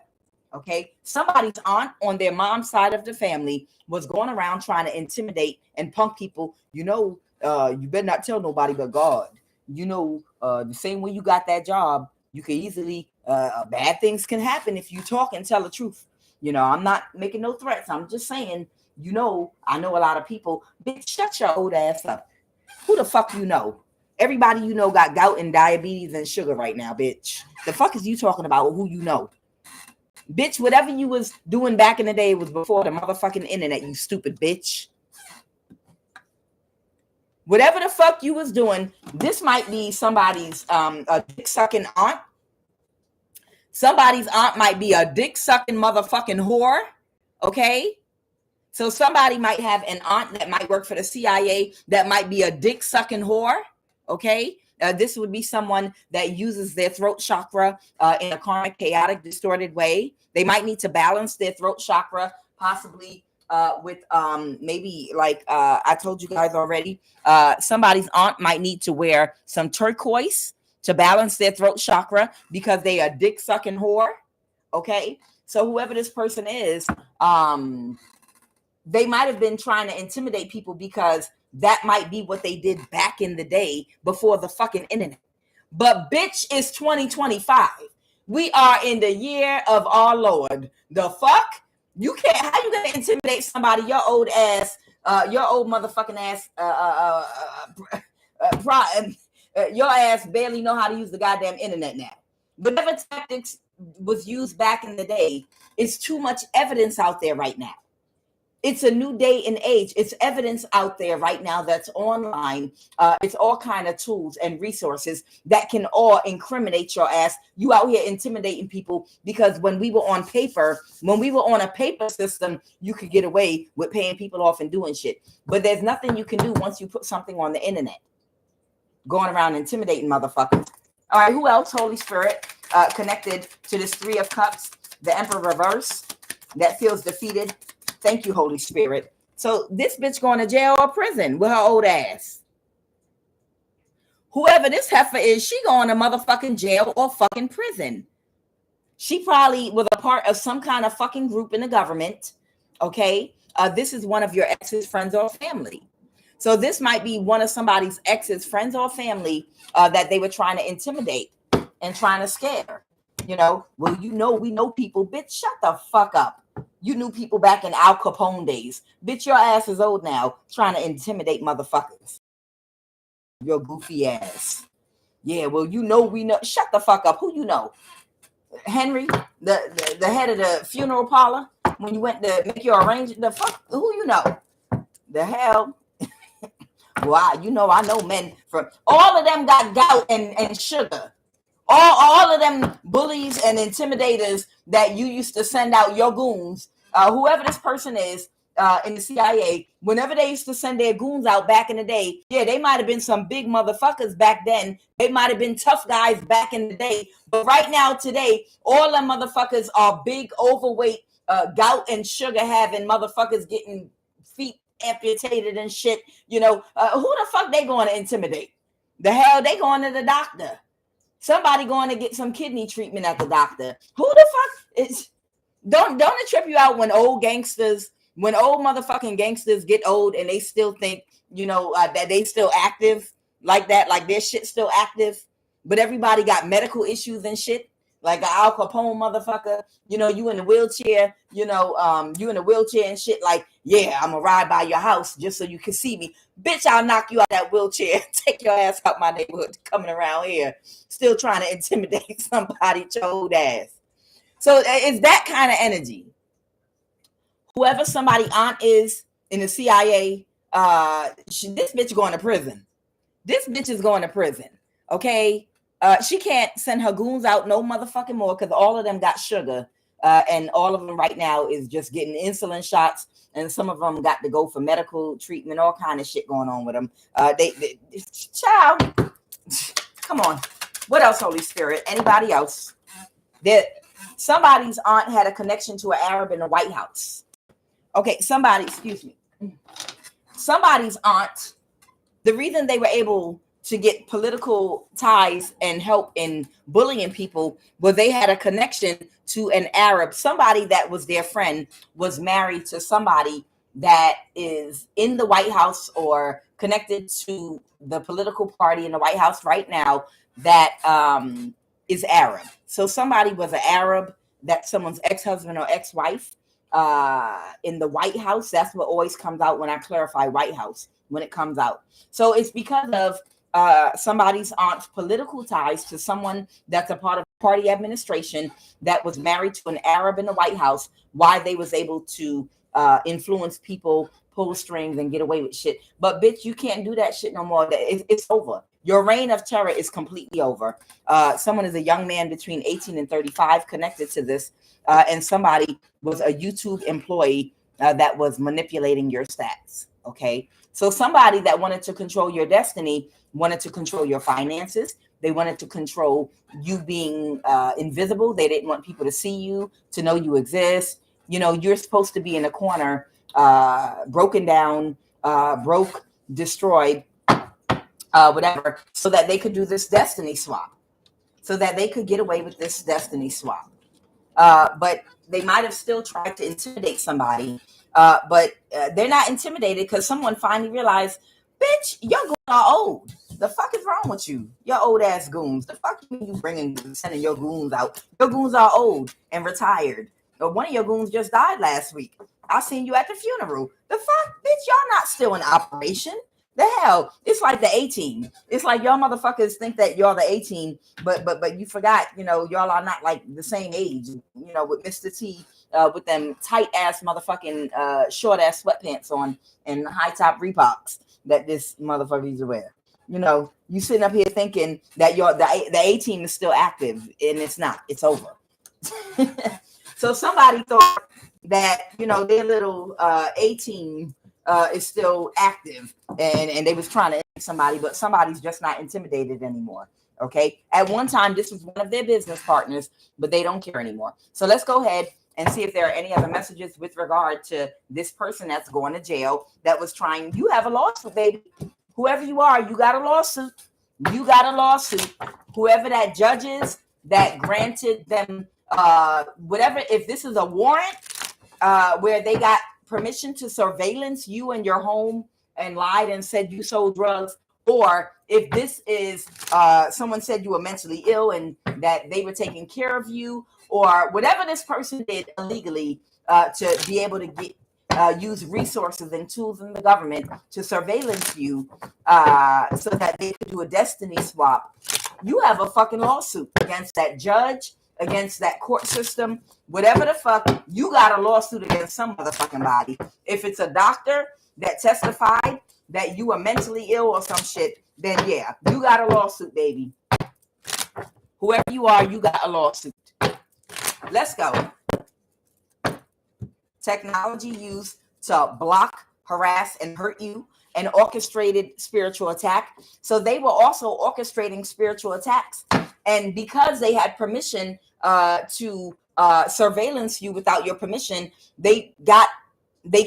Okay. Somebody's aunt on their mom's side of the family was going around trying to intimidate and punk people. You know, you better not tell nobody but God. You know, the same way you got that job, you can easily, bad things can happen if you talk and tell the truth. You know, I'm not making no threats. I'm just saying, you know, I know a lot of people. Bitch, shut your old ass up. Who the fuck you know? Everybody you know got gout and diabetes and sugar right now, bitch. The fuck is you talking about? Who you know? Bitch, whatever you was doing back in the day was before the motherfucking internet, you stupid bitch. Whatever the fuck you was doing, this might be somebody's a dick sucking aunt. Somebody's aunt might be a dick sucking motherfucking whore. Okay? So somebody might have an aunt that might work for the CIA that might be a dick sucking whore. Okay? This would be someone that uses their throat chakra in a karmic, chaotic, distorted way. They might need to balance their throat chakra, possibly with maybe like I told you guys already. Somebody's aunt might need to wear some turquoise to balance their throat chakra because they are dick sucking whore. Okay, so whoever this person is, they might have been trying to intimidate people because that might be what they did back in the day before the fucking internet. But bitch, it's 2025. We are in the year of our Lord. The fuck? You can't, how you gonna intimidate somebody, your old ass, your old motherfucking ass, your ass barely know how to use the goddamn internet now. Whatever tactics was used back in the day, is too much evidence out there right now. It's a new day and age. It's evidence out there right now that's online. It's all kind of tools and resources that can all incriminate your ass. You out here intimidating people because when we were on paper, when we were on a paper system, you could get away with paying people off and doing shit. But there's nothing you can do once you put something on the internet. Going around intimidating motherfuckers. All right, who else? Holy Spirit connected to this Three of Cups, the Emperor reverse that feels defeated. Thank you, Holy Spirit. So this bitch going to jail or prison with her old ass. Whoever this heifer is, she going to motherfucking jail or fucking prison. She probably was a part of some kind of fucking group in the government. Okay. This is one of your ex's friends or family. So this might be one of somebody's ex's friends or family that they were trying to intimidate and trying to scare. You know, well, you know, we know people. Bitch, shut the fuck up. You knew people back in Al Capone days. Bitch, your ass is old now, trying to intimidate motherfuckers. Your goofy ass. Yeah, well, you know, we know. Shut the fuck up. Who you know? Henry, the head of the funeral parlor, when you went to make your arrangement, the fuck, who you know? The hell? Wow, you know, I know men from all of them got gout and sugar. All of them bullies and intimidators that you used to send out your goons, whoever this person is in the CIA, whenever they used to send their goons out back in the day, yeah, they might have been some big motherfuckers back then. They might have been tough guys back in the day. But right now, today, all them motherfuckers are big, overweight, gout and sugar having motherfuckers getting feet amputated and shit. You know, who the fuck they going to intimidate? The hell they going to the doctor? Somebody going to get some kidney treatment at the doctor. Who the fuck is? Don't it trip you out when old motherfucking gangsters get old and they still think, you know, that they still active like that, like their shit still active, but everybody got medical issues and shit. Like an Al Capone motherfucker, you know, you in the wheelchair, you know, you in a wheelchair and shit. Like, yeah, I'm gonna ride by your house just so you can see me. Bitch, I'll knock you out that wheelchair. Take your ass out my neighborhood coming around here, still trying to intimidate somebody, your old ass. So it's that kind of energy. Whoever somebody aunt is in the CIA, this bitch going to prison. This bitch is going to prison. Okay. She can't send her goons out no motherfucking more because all of them got sugar. And all of them right now is just getting insulin shots. And some of them got to go for medical treatment, all kind of shit going on with them. Child, come on. What else, Holy Spirit? Anybody else? Somebody's aunt had a connection to an Arab in the White House. Okay, somebody's aunt, the reason they were able to get political ties and help in bullying people was they had a connection to an Arab. Somebody that was their friend was married to somebody that is in the White House or connected to the political party in the White House right now that is Arab. So somebody was an Arab, that's someone's ex-husband or ex-wife in the White House. That's what always comes out when I clarify White House, when it comes out. So it's because of somebody's aunt's political ties to someone that's a part of party administration that was married to an Arab in the White House, why they was able to influence people, pull strings, and get away with shit. But bitch, you can't do that shit no more. It's over. Your reign of terror is completely over. Someone is a young man between 18 and 35 connected to this, and somebody was a YouTube employee that was manipulating your stats. Okay, so somebody that wanted to control your destiny wanted to control your finances. They wanted to control you being invisible. They didn't want people to see you, to know you exist. You know, you're supposed to be in a corner, broken down, broke, destroyed, whatever, so that they could do this destiny swap, so that they could get away with this destiny swap. But they might have still tried to intimidate somebody, but they're not intimidated because someone finally realized, bitch, your goons are old. The fuck is wrong with you? Your old ass goons. The fuck you sending your goons out? Your goons are old and retired. Or one of your goons just died last week. I seen you at the funeral. The fuck, bitch, y'all not still in operation. The hell, it's like the 18. It's like y'all motherfuckers think that y'all the 18, but you forgot, you know, y'all are not like the same age. You know, with Mr. T, with them tight ass motherfucking short ass sweatpants on and high top Reeboks that this motherfucker used to wear. You know, you sitting up here thinking that the 18 is still active, and it's not. It's over. So somebody thought that, you know, their little 18 is still active, and they was trying to end somebody, but somebody's just not intimidated anymore. Okay, at one time this was one of their business partners, but they don't care anymore. So let's go ahead and see if there are any other messages with regard to this person that's going to jail that was trying. You have a lawsuit, baby. Whoever you are, you got a lawsuit. You got a lawsuit. Whoever that judge is that granted them whatever, if this is a warrant where they got permission to surveillance you and your home and lied and said you sold drugs, or if this is someone said you were mentally ill and that they were taking care of you, or whatever this person did illegally to be able to get use resources and tools in the government to surveillance you so that they could do a destiny swap, you have a fucking lawsuit against that judge, against that court system, whatever the fuck. You got a lawsuit against some motherfucking body. If it's a doctor that testified that you were mentally ill or some shit, then yeah, you got a lawsuit, baby. Whoever you are, you got a lawsuit. Let's go. Technology used to block, harass, and hurt you, an orchestrated spiritual attack. So they were also orchestrating spiritual attacks. And because they had permission to surveillance you without your permission, they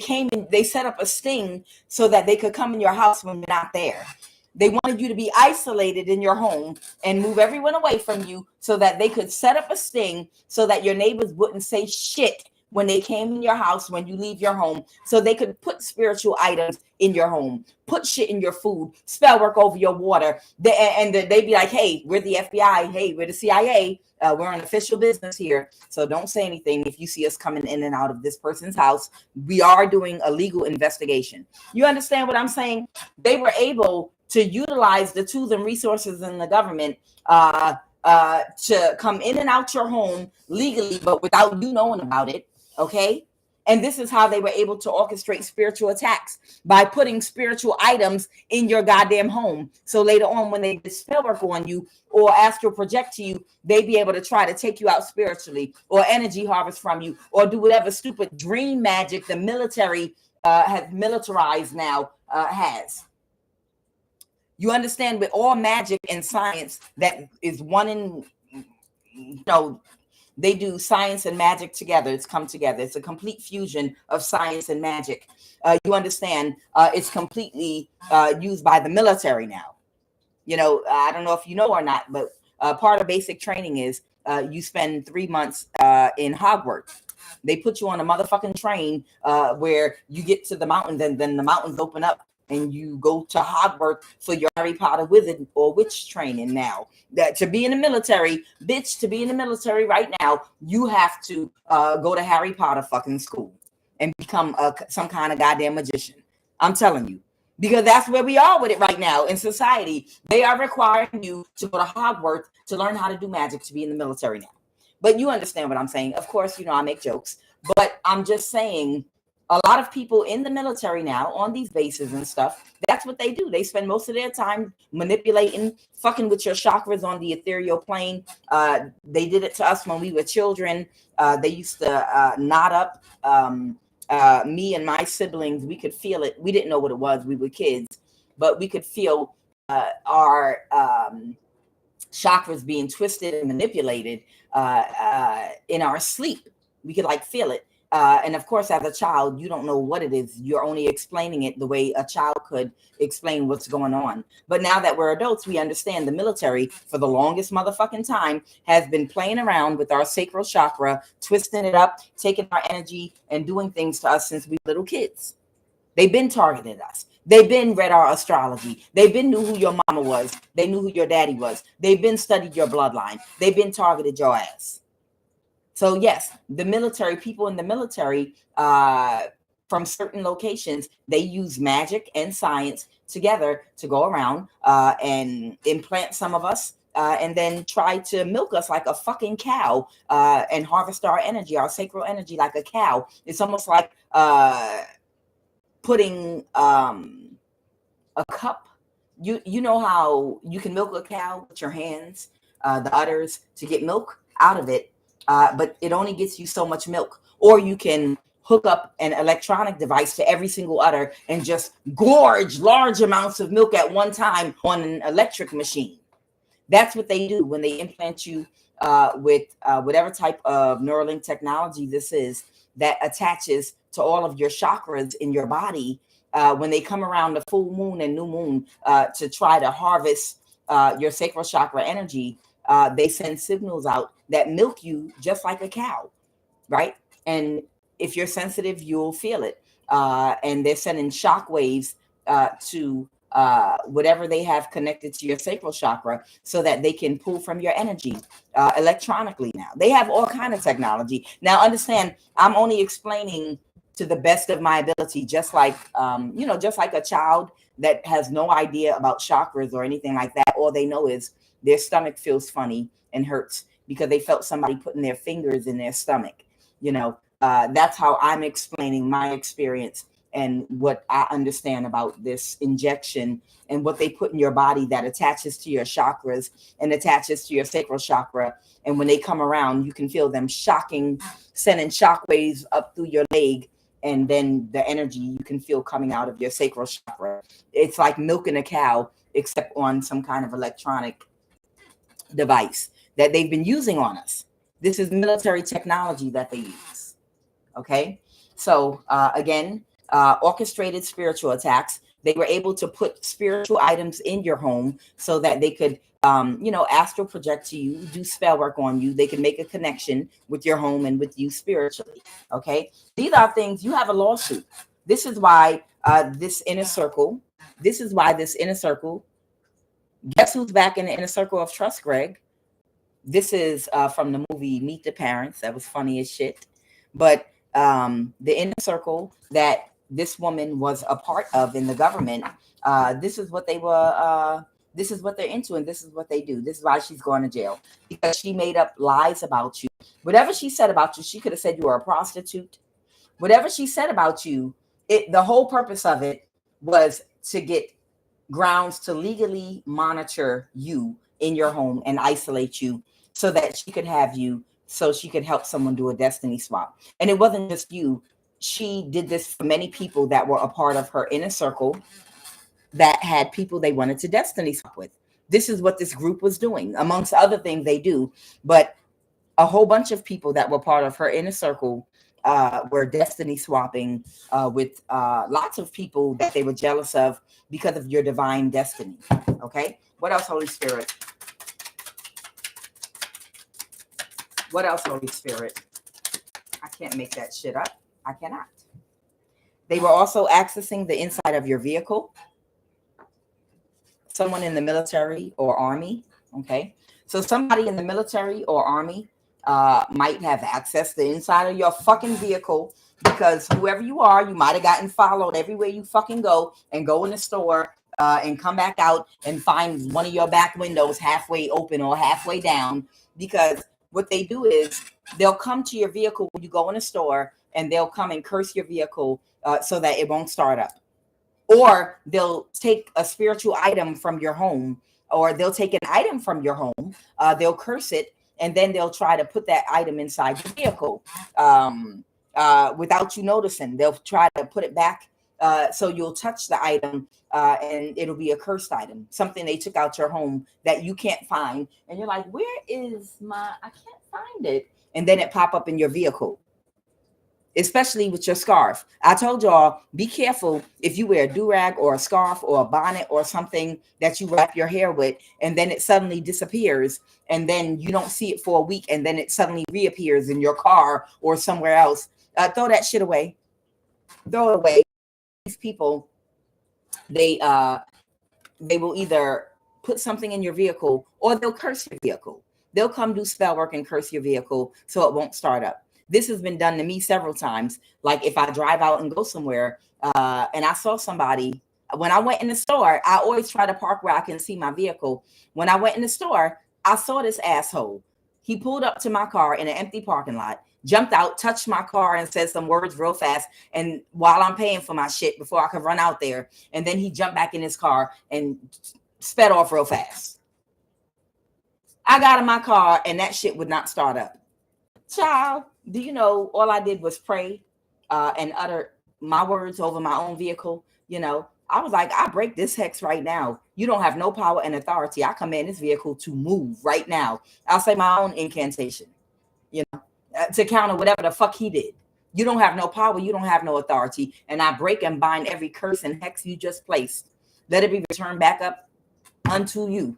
came and they set up a sting so that they could come in your house when you're not there. They wanted you to be isolated in your home and move everyone away from you so that they could set up a sting so that your neighbors wouldn't say shit when they came in your house, when you leave your home, so they could put spiritual items in your home, put shit in your food, spell work over your water. They'd be like, hey, we're the FBI. Hey, we're the CIA. We're an official business here. So don't say anything if you see us coming in and out of this person's house. We are doing a legal investigation. You understand what I'm saying? They were able to utilize the tools and resources in the government to come in and out your home legally, but without you knowing about it. Okay. And this is how they were able to orchestrate spiritual attacks, by putting spiritual items in your goddamn home. So later on, when they did spell work on you or astral project to you, they'd be able to try to take you out spiritually, or energy harvest from you, or do whatever stupid dream magic the military has militarized now has. You understand, with all magic and science that is one in, you know, they do science and magic together. It's come together. It's a complete fusion of science and magic. You understand, it's completely used by the military now. You know, I don't know if you know or not, but part of basic training is you spend 3 months in Hogwarts. They put you on a motherfucking train where you get to the mountains, and then the mountains open up and you go to Hogwarts for your Harry Potter wizard or witch training. Now, that to be in the military, bitch, to be in the military right now, you have to go to Harry Potter fucking school and become some kind of goddamn magician. I'm telling you. because that's where we are with it right now in society. They are requiring you to go to Hogwarts to learn how to do magic to be in the military now. But you understand what I'm saying. Of course, I make jokes, but I'm just saying a lot of people in the military now on these bases and stuff, that's what they do. They spend most of their time manipulating, fucking with your chakras on the ethereal plane. They did it to us when we were children. They used to knot up me and my siblings. We could feel it. We didn't know what it was. We were kids, but we could feel our chakras being twisted and manipulated in our sleep. We could feel it. And of course, as a child, you don't know what it is. You're only explaining it the way a child could explain what's going on. But now that we're adults, we understand the military for the longest motherfucking time has been playing around with our sacral chakra, twisting it up, taking our energy and doing things to us since we were little kids. They've been targeting us. They've been read our astrology. They've been knew who your mama was. They knew who your daddy was. They've been studied your bloodline. They've been targeted your ass. So yes, the military, people in the military from certain locations, they use magic and science together to go around and implant some of us and then try to milk us like a fucking cow and harvest our energy, our sacral energy like a cow. It's almost like putting a cup. You know how you can milk a cow with your hands, the udders, to get milk out of it. But it only gets you so much milk. Or you can hook up an electronic device to every single udder and just gorge large amounts of milk at one time on an electric machine. That's what they do when they implant you with whatever type of Neuralink technology this is that attaches to all of your chakras in your body. When they come around the full moon and new moon to try to harvest your sacral chakra energy, they send signals out that milk you just like a cow, right? And if you're sensitive, you'll feel it. And they're sending shock waves to whatever they have connected to your sacral chakra so that they can pull from your energy electronically now. They have all kind of technology. Now, understand, I'm only explaining to the best of my ability, just like, just like a child that has no idea about chakras or anything like that. All they know is their stomach feels funny and hurts because they felt somebody putting their fingers in their stomach. That's how I'm explaining my experience and what I understand about this injection and what they put in your body that attaches to your chakras and attaches to your sacral chakra. And when they come around, you can feel them sending shock waves up through your leg. And then the energy you can feel coming out of your sacral chakra. It's like milking a cow, except on some kind of electronic device that they've been using on us. This is military technology that they use. Okay. So again, orchestrated spiritual attacks. They were able to put spiritual items in your home so that they could, astral project to you, do spell work on you. They can make a connection with your home and with you spiritually. Okay. These are things. You have a lawsuit. This is why this inner circle, guess who's back in the inner circle of trust, Greg? This is from the movie Meet the Parents. That was funny as shit. But the inner circle that this woman was a part of in the government, this is what they were, this is what they're into, and this is what they do. This is why she's going to jail, because she made up lies about you. Whatever she said about you, she could have said you were a prostitute. Whatever she said about you, the whole purpose of it was to get grounds to legally monitor you in your home and isolate you so that she could have you, so she could help someone do a destiny swap. And it wasn't just you. She did this for many people that were a part of her inner circle that had people they wanted to destiny swap with. This is what this group was doing, amongst other things they do. But a whole bunch of people that were part of her inner circle were destiny swapping with lots of people that they were jealous of because of your divine destiny. Okay. What else, Holy Spirit? What else, Holy Spirit? I can't make that shit up. I cannot. They were also accessing the inside of your vehicle. Someone in the military or army. Okay. So somebody in the military or army might have access to the inside of your fucking vehicle, because whoever you are, you might have gotten followed everywhere you fucking go, and go in the store and come back out and find one of your back windows halfway open or halfway down. Because what they do is they'll come to your vehicle when you go in the store, and they'll come and curse your vehicle so that it won't start up. Or they'll take a spiritual item from your home, or they'll take an item from your home, they'll curse it, and then they'll try to put that item inside your vehicle without you noticing. They'll try to put it back so you'll touch the item and it'll be a cursed item, something they took out your home that you can't find. And you're like, where is I can't find it. And then it pop up in your vehicle. Especially with your scarf. I told y'all, be careful if you wear a do-rag or a scarf or a bonnet or something that you wrap your hair with, and then it suddenly disappears, and then you don't see it for a week, and then it suddenly reappears in your car or somewhere else. Throw that shit away. Throw it away. These people, they will either put something in your vehicle, or they'll curse your vehicle. They'll come do spell work and curse your vehicle so it won't start up. This has been done to me several times. Like if I drive out and go somewhere and I saw somebody, when I went in the store, I always try to park where I can see my vehicle. When I went in the store, I saw this asshole. He pulled up to my car in an empty parking lot, jumped out, touched my car and said some words real fast. And while I'm paying for my shit before I could run out there. And then he jumped back in his car and sped off real fast. I got in my car and that shit would not start up. Child, do you know, all I did was pray and utter my words over my own vehicle. You know, I was like, I break this hex right now. You don't have no power and authority. I command this vehicle to move right now. I'll say my own incantation, you know, to counter whatever the fuck he did. You don't have no power. You don't have no authority. And I break and bind every curse and hex you just placed. Let it be returned back up unto you.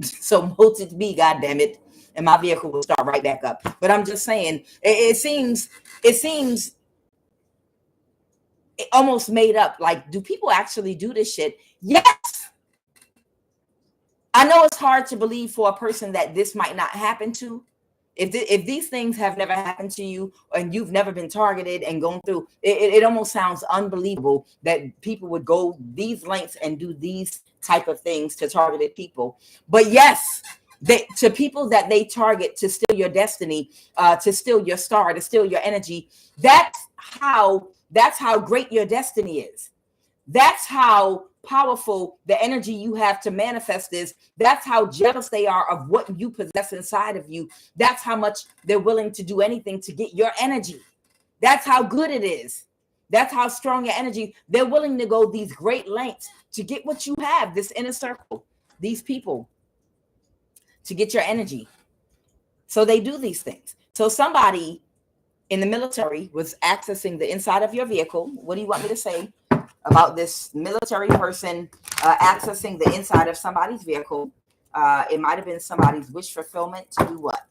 So mote it be, goddamn it. And my vehicle will start right back up. But I'm just saying, it seems almost made up. Like, do people actually do this shit? Yes. I know it's hard to believe for a person that this might not happen to. If these things have never happened to you and you've never been targeted and gone through, it almost sounds unbelievable that people would go these lengths and do these type of things to targeted people. But yes, to people that they target to steal your destiny, to steal your star, to steal your energy. That's how great your destiny is. That's how powerful the energy you have to manifest is. That's how jealous they are of what you possess inside of you. That's how much they're willing to do anything to get your energy. That's how good it is. That's how strong your energy. They're willing to go these great lengths to get what you have, this inner circle, these people, to get your energy. So they do these things. So somebody in the military was accessing the inside of your vehicle. What do you want me to say about this military person accessing the inside of somebody's vehicle? It might have been somebody's wish fulfillment to do what?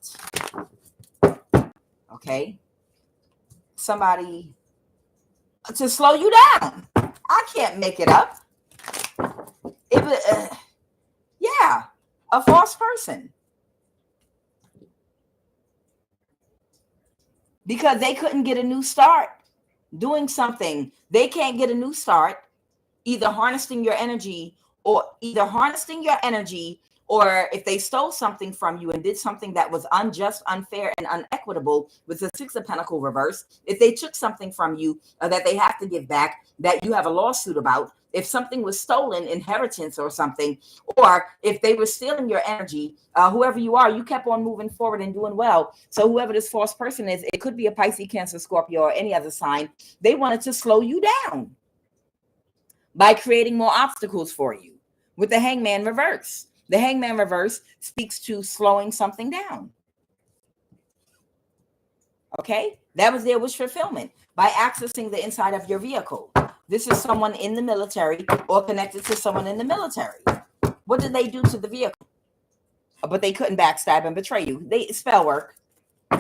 Okay. Somebody to slow you down. I can't make it up. It was, yeah, a false person. Because they couldn't get a new start doing something. They can't get a new start, either harnessing your energy, or if they stole something from you and did something that was unjust, unfair, and unequitable with the Six of Pentacles reverse. If they took something from you that they have to give back, that you have a lawsuit about, if something was stolen, inheritance or something, or if they were stealing your energy, whoever you are, you kept on moving forward and doing well. So whoever this false person is, it could be a Pisces, Cancer, Scorpio, or any other sign. They wanted to slow you down by creating more obstacles for you with the Hangman reverse. The Hangman reverse speaks to slowing something down. Okay, that was their wish fulfillment by accessing the inside of your vehicle. This is someone in the military or connected to someone in the military. What did they do to the vehicle? But they couldn't backstab and betray you. They spell work.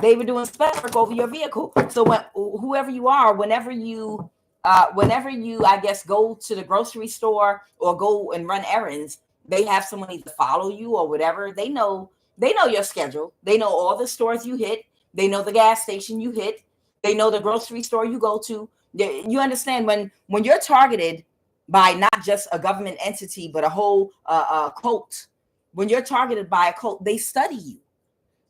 They were doing spell work over your vehicle. So when, whoever you are, whenever you, I guess, go to the grocery store or go and run errands, they have someone either follow you or whatever. They know your schedule. They know all the stores you hit. They know the gas station you hit. They know the grocery store you go to. You understand when you're targeted by not just a government entity, but a whole cult. When you're targeted by a cult, they study you.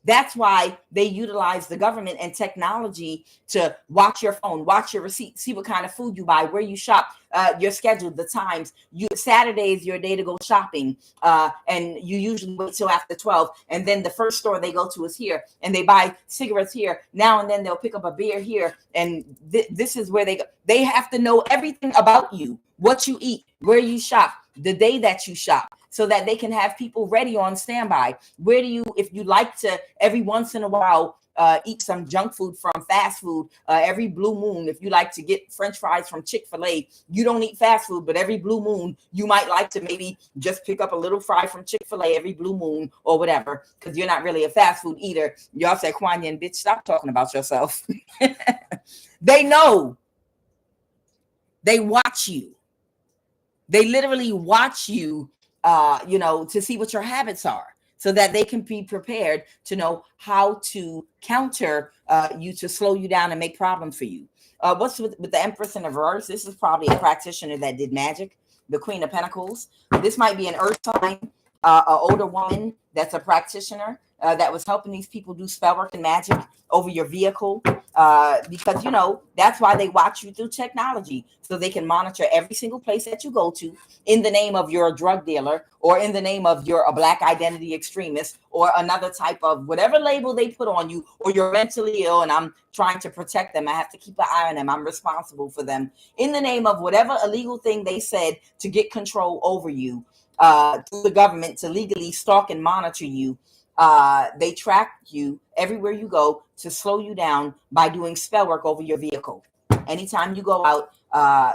That's why they utilize the government and technology to watch your phone, watch your receipt, see what kind of food you buy, where you shop, your schedule, the times. Saturday is your day to go shopping, and you usually wait till after 12. And then the first store they go to is here, and they buy cigarettes here. Now and then they'll pick up a beer here, and this is where they go. They have to know everything about you, what you eat, where you shop, the day that you shop, so that they can have people ready on standby. Where do you, if you like to every once in a while eat some junk food from fast food, every blue moon, if you like to get French fries from Chick-fil-A, you don't eat fast food, but every blue moon, you might like to maybe just pick up a little fry from Chick-fil-A every blue moon or whatever, because you're not really a fast food eater. Y'all say, Kwanya, and bitch, stop talking about yourself. They know. They watch you. They literally watch you, to see what your habits are, so that they can be prepared to know how to counter you, to slow you down and make problems for you. What's with the Empress in reverse? This is probably a practitioner that did magic, the Queen of Pentacles. This might be an earth sign, an older woman that's a practitioner that was helping these people do spell work and magic over your vehicle, because that's why they watch you through technology, so they can monitor every single place that you go to in the name of you're a drug dealer, or in the name of you're a black identity extremist, or another type of whatever label they put on you, or you're mentally ill and I'm trying to protect them. I have to keep an eye on them. I'm responsible for them, in the name of whatever illegal thing they said to get control over you, through the government, to legally stalk and monitor you. They track you everywhere you go to slow you down by doing spell work over your vehicle. Anytime you go out,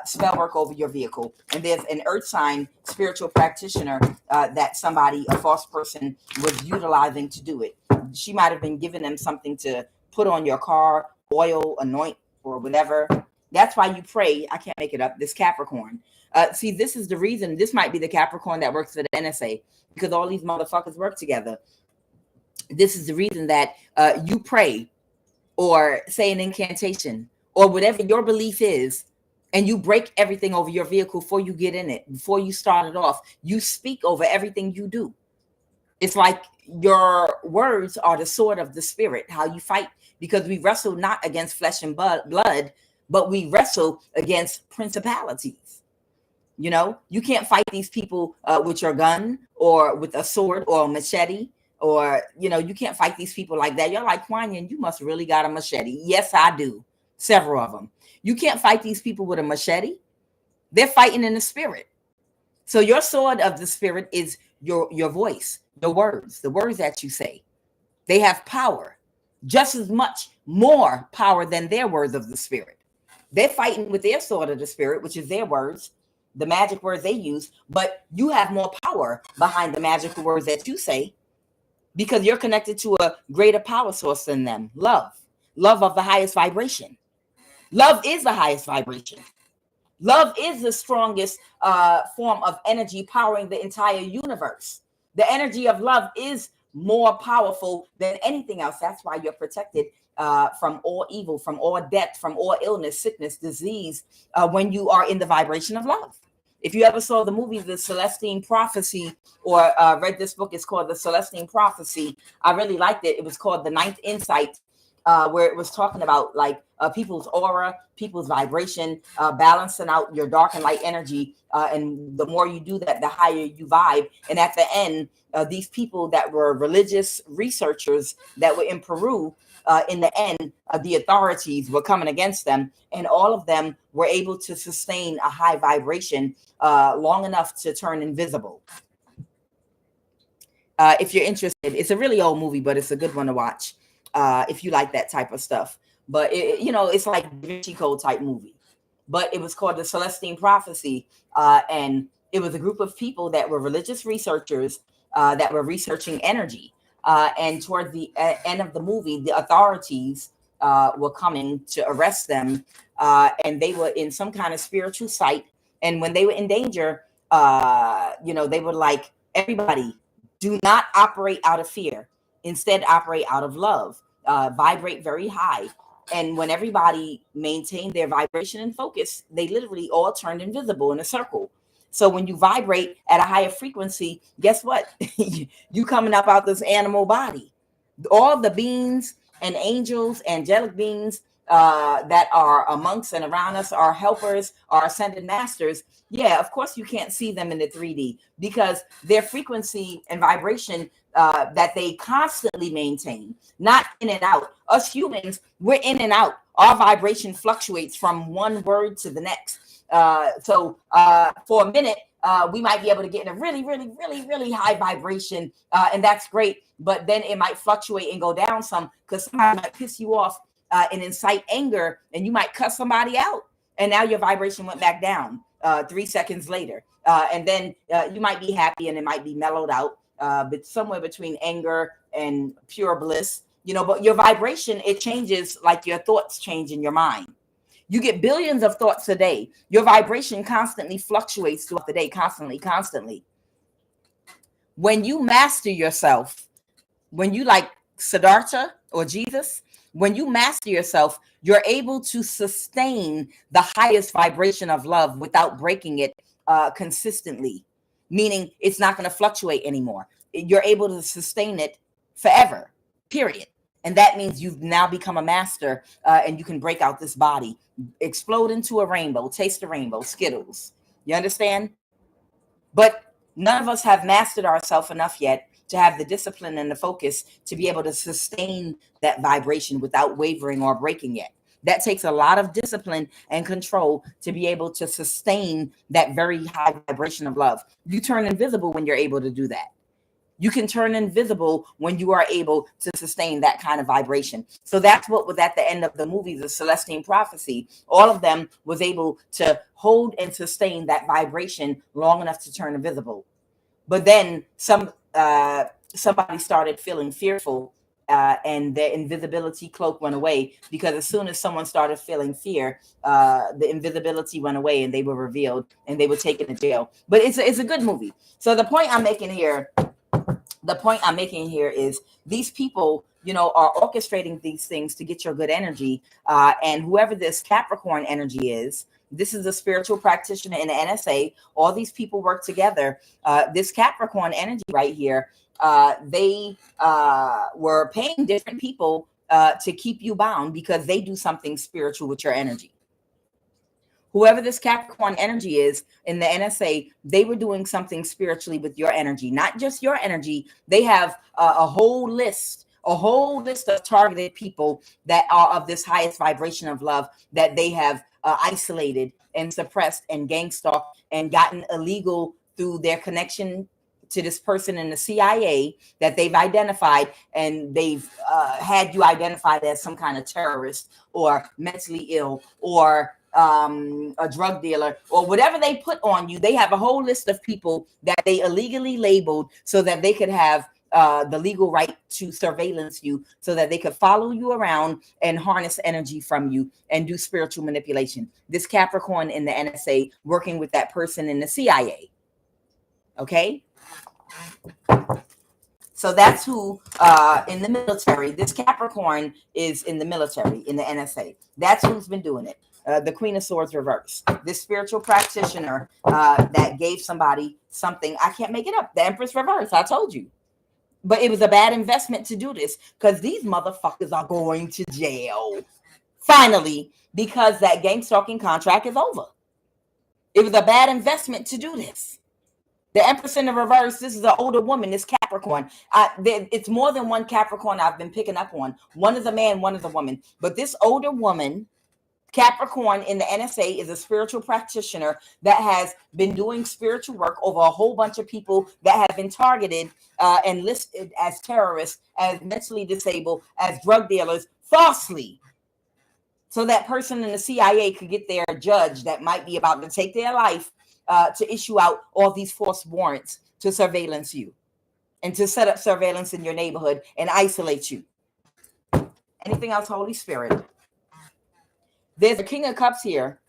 spell work over your vehicle. And there's an earth sign spiritual practitioner that somebody, a false person, was utilizing to do it. She might have been giving them something to put on your car, oil, anoint, or whatever. That's why you pray. I can't make it up. This Capricorn. See, this is the reason. This might be the Capricorn that works for the NSA, because all these motherfuckers work together. This is the reason that you pray or say an incantation or whatever your belief is, and you break everything over your vehicle before you get in it, before you start it off. You speak over everything you do. It's like your words are the sword of the spirit, how you fight, because we wrestle not against flesh and blood, but we wrestle against principalities. You can't fight these people with your gun or with a sword or a machete. Or, you can't fight these people like that. You're like, Kwanya, you must really got a machete. Yes, I do. Several of them. You can't fight these people with a machete. They're fighting in the spirit. So your sword of the spirit is your voice, the words that you say. They have power, just as much more power than their words of the spirit. They're fighting with their sword of the spirit, which is their words, the magic words they use. But you have more power behind the magical words that you say, because you're connected to a greater power source than them. Love of the highest vibration. Love is the highest vibration. Love is the strongest form of energy powering the entire universe. The energy of love is more powerful than anything else. That's why you're protected from all evil, from all death, from all illness, sickness, disease, when you are in the vibration of love. If you ever saw the movie, The Celestine Prophecy, or read this book, it's called The Celestine Prophecy. I really liked it. It was called The Ninth Insight, where it was talking about like people's aura, people's vibration, balancing out your dark and light energy. And the more you do that, the higher you vibe. And at the end, these people that were religious researchers that were in Peru, in the end, the authorities were coming against them, and all of them were able to sustain a high vibration long enough to turn invisible. If you're interested, it's a really old movie, but it's a good one to watch if you like that type of stuff. But it's like Da Vinci Code type movie. But it was called The Celestine Prophecy, and it was a group of people that were religious researchers that were researching energy. And toward the end of the movie, the authorities were coming to arrest them, and they were in some kind of spiritual sight. And when they were in danger, they were like, everybody, do not operate out of fear. Instead, operate out of love. vibrate very high. And when everybody maintained their vibration and focus, they literally all turned invisible in a circle. So when you vibrate at a higher frequency, guess what? You coming up out this animal body. All the beings and angels, angelic beings that are amongst and around us, our helpers, our ascended masters. Yeah, of course you can't see them in the 3D because their frequency and vibration that they constantly maintain, not in and out. Us humans, we're in and out. Our vibration fluctuates from one word to the next. So for a minute, we might be able to get in a really, really, really, really high vibration, and that's great. But then it might fluctuate and go down some because somebody might piss you off and incite anger, and you might cuss somebody out, and now your vibration went back down 3 seconds later, and then you might be happy and it might be mellowed out, but somewhere between anger and pure bliss, but your vibration, it changes like your thoughts change in your mind. You get billions of thoughts a day. Your vibration constantly fluctuates throughout the day, constantly. When you master yourself, when you like Siddhartha or Jesus, when you master yourself, you're able to sustain the highest vibration of love without breaking it consistently, meaning it's not going to fluctuate anymore. You're able to sustain it forever, period. And that means you've now become a master and you can break out this body, explode into a rainbow, taste the rainbow, Skittles. You understand? But none of us have mastered ourselves enough yet to have the discipline and the focus to be able to sustain that vibration without wavering or breaking it. That takes a lot of discipline and control to be able to sustain that very high vibration of love. You turn invisible when you're able to do that. You can turn invisible when you are able to sustain that kind of vibration. So that's what was at the end of the movie, The Celestine Prophecy. All of them was able to hold and sustain that vibration long enough to turn invisible. But then somebody started feeling fearful and their invisibility cloak went away, because as soon as someone started feeling fear, the invisibility went away and they were revealed and they were taken to jail. But it's a good movie. So the point I'm making here is these people, are orchestrating these things to get your good energy. And whoever this Capricorn energy is, this is a spiritual practitioner in the NSA. All these people work together. This Capricorn energy right here, they were paying different people to keep you bound because they do something spiritual with your energy. Whoever this Capricorn energy is in the NSA, they were doing something spiritually with your energy, not just your energy. They have a whole list of targeted people that are of this highest vibration of love that they have isolated and suppressed and gangstalked and gotten illegal through their connection to this person in the CIA that they've identified, and they've had you identified as some kind of terrorist or mentally ill or a drug dealer or whatever they put on you. They have a whole list of people that they illegally labeled so that they could have the legal right to surveillance you, so that they could follow you around and harness energy from you and do spiritual manipulation. This Capricorn in the NSA working with that person in the CIA. Okay. So that's who in the military, this Capricorn is in the military, in the NSA. That's who's been doing it. The Queen of Swords reverse. This spiritual practitioner that gave somebody something. I can't make it up. The Empress reverse. I told you. But it was a bad investment to do this because these motherfuckers are going to jail. Finally, because that gangstalking contract is over. It was a bad investment to do this. The Empress in the reverse, this is an older woman, this Capricorn. It's more than one Capricorn I've been picking up on. One is a man, one is a woman. But this older woman, Capricorn in the NSA, is a spiritual practitioner that has been doing spiritual work over a whole bunch of people that have been targeted and listed as terrorists, as mentally disabled, as drug dealers, falsely. So that person in the CIA could get their judge that might be about to take their life to issue out all these false warrants to surveillance you and to set up surveillance in your neighborhood and isolate you. Anything else, Holy Spirit? There's a King of Cups here.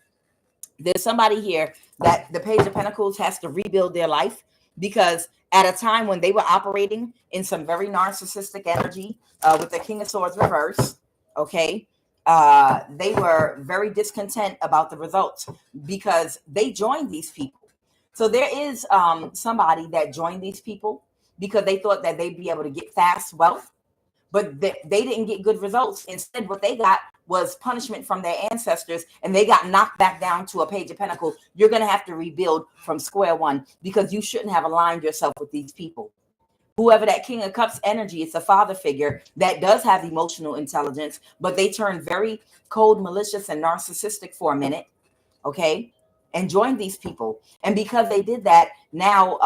There's somebody here that the Page of Pentacles has to rebuild their life because at a time when they were operating in some very narcissistic energy, with the King of Swords reverse, okay, they were very discontent about the results because they joined these people. So there is somebody that joined these people because they thought that they'd be able to get fast wealth, but they didn't get good results. Instead, what they got was punishment from their ancestors, and they got knocked back down to a Page of Pentacles. You're going to have to rebuild from square one because you shouldn't have aligned yourself with these people. Whoever that King of Cups energy, it's a father figure that does have emotional intelligence, but they turn very cold, malicious, and narcissistic for a minute, okay, and joined these people. And because they did that, now,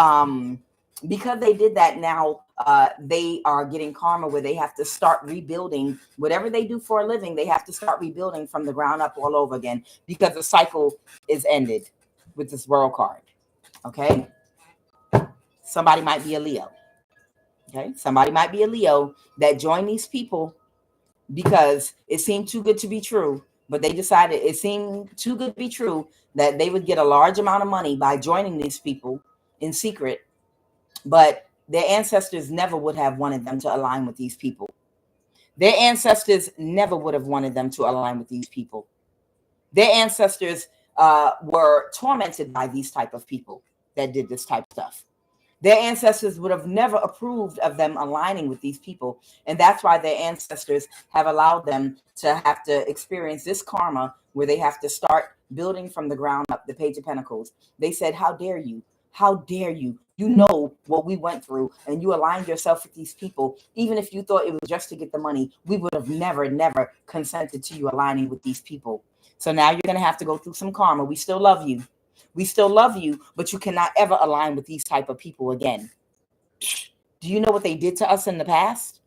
they are getting karma where they have to start rebuilding whatever they do for a living. They have to start rebuilding from the ground up all over again because the cycle is ended with this World card. Okay, somebody might be a Leo. Okay, somebody might be a Leo that joined these people because it seemed too good to be true, but they decided it seemed too good to be true that they would get a large amount of money by joining these people in secret, but their ancestors never would have wanted them to align with these people. Their ancestors never would have wanted them to align with these people. Their ancestors were tormented by these type of people that did this type of stuff. Their ancestors would have never approved of them aligning with these people. And that's why their ancestors have allowed them to have to experience this karma where they have to start building from the ground up, the Page of Pentacles. They said, how dare you? How dare you? You know what we went through, and you aligned yourself with these people. Even if you thought it was just to get the money, we would have never consented to you aligning with these people. So now you're going to have to go through some karma. We still love you. We still love you, but you cannot ever align with these type of people again. Do you know what they did to us in the past?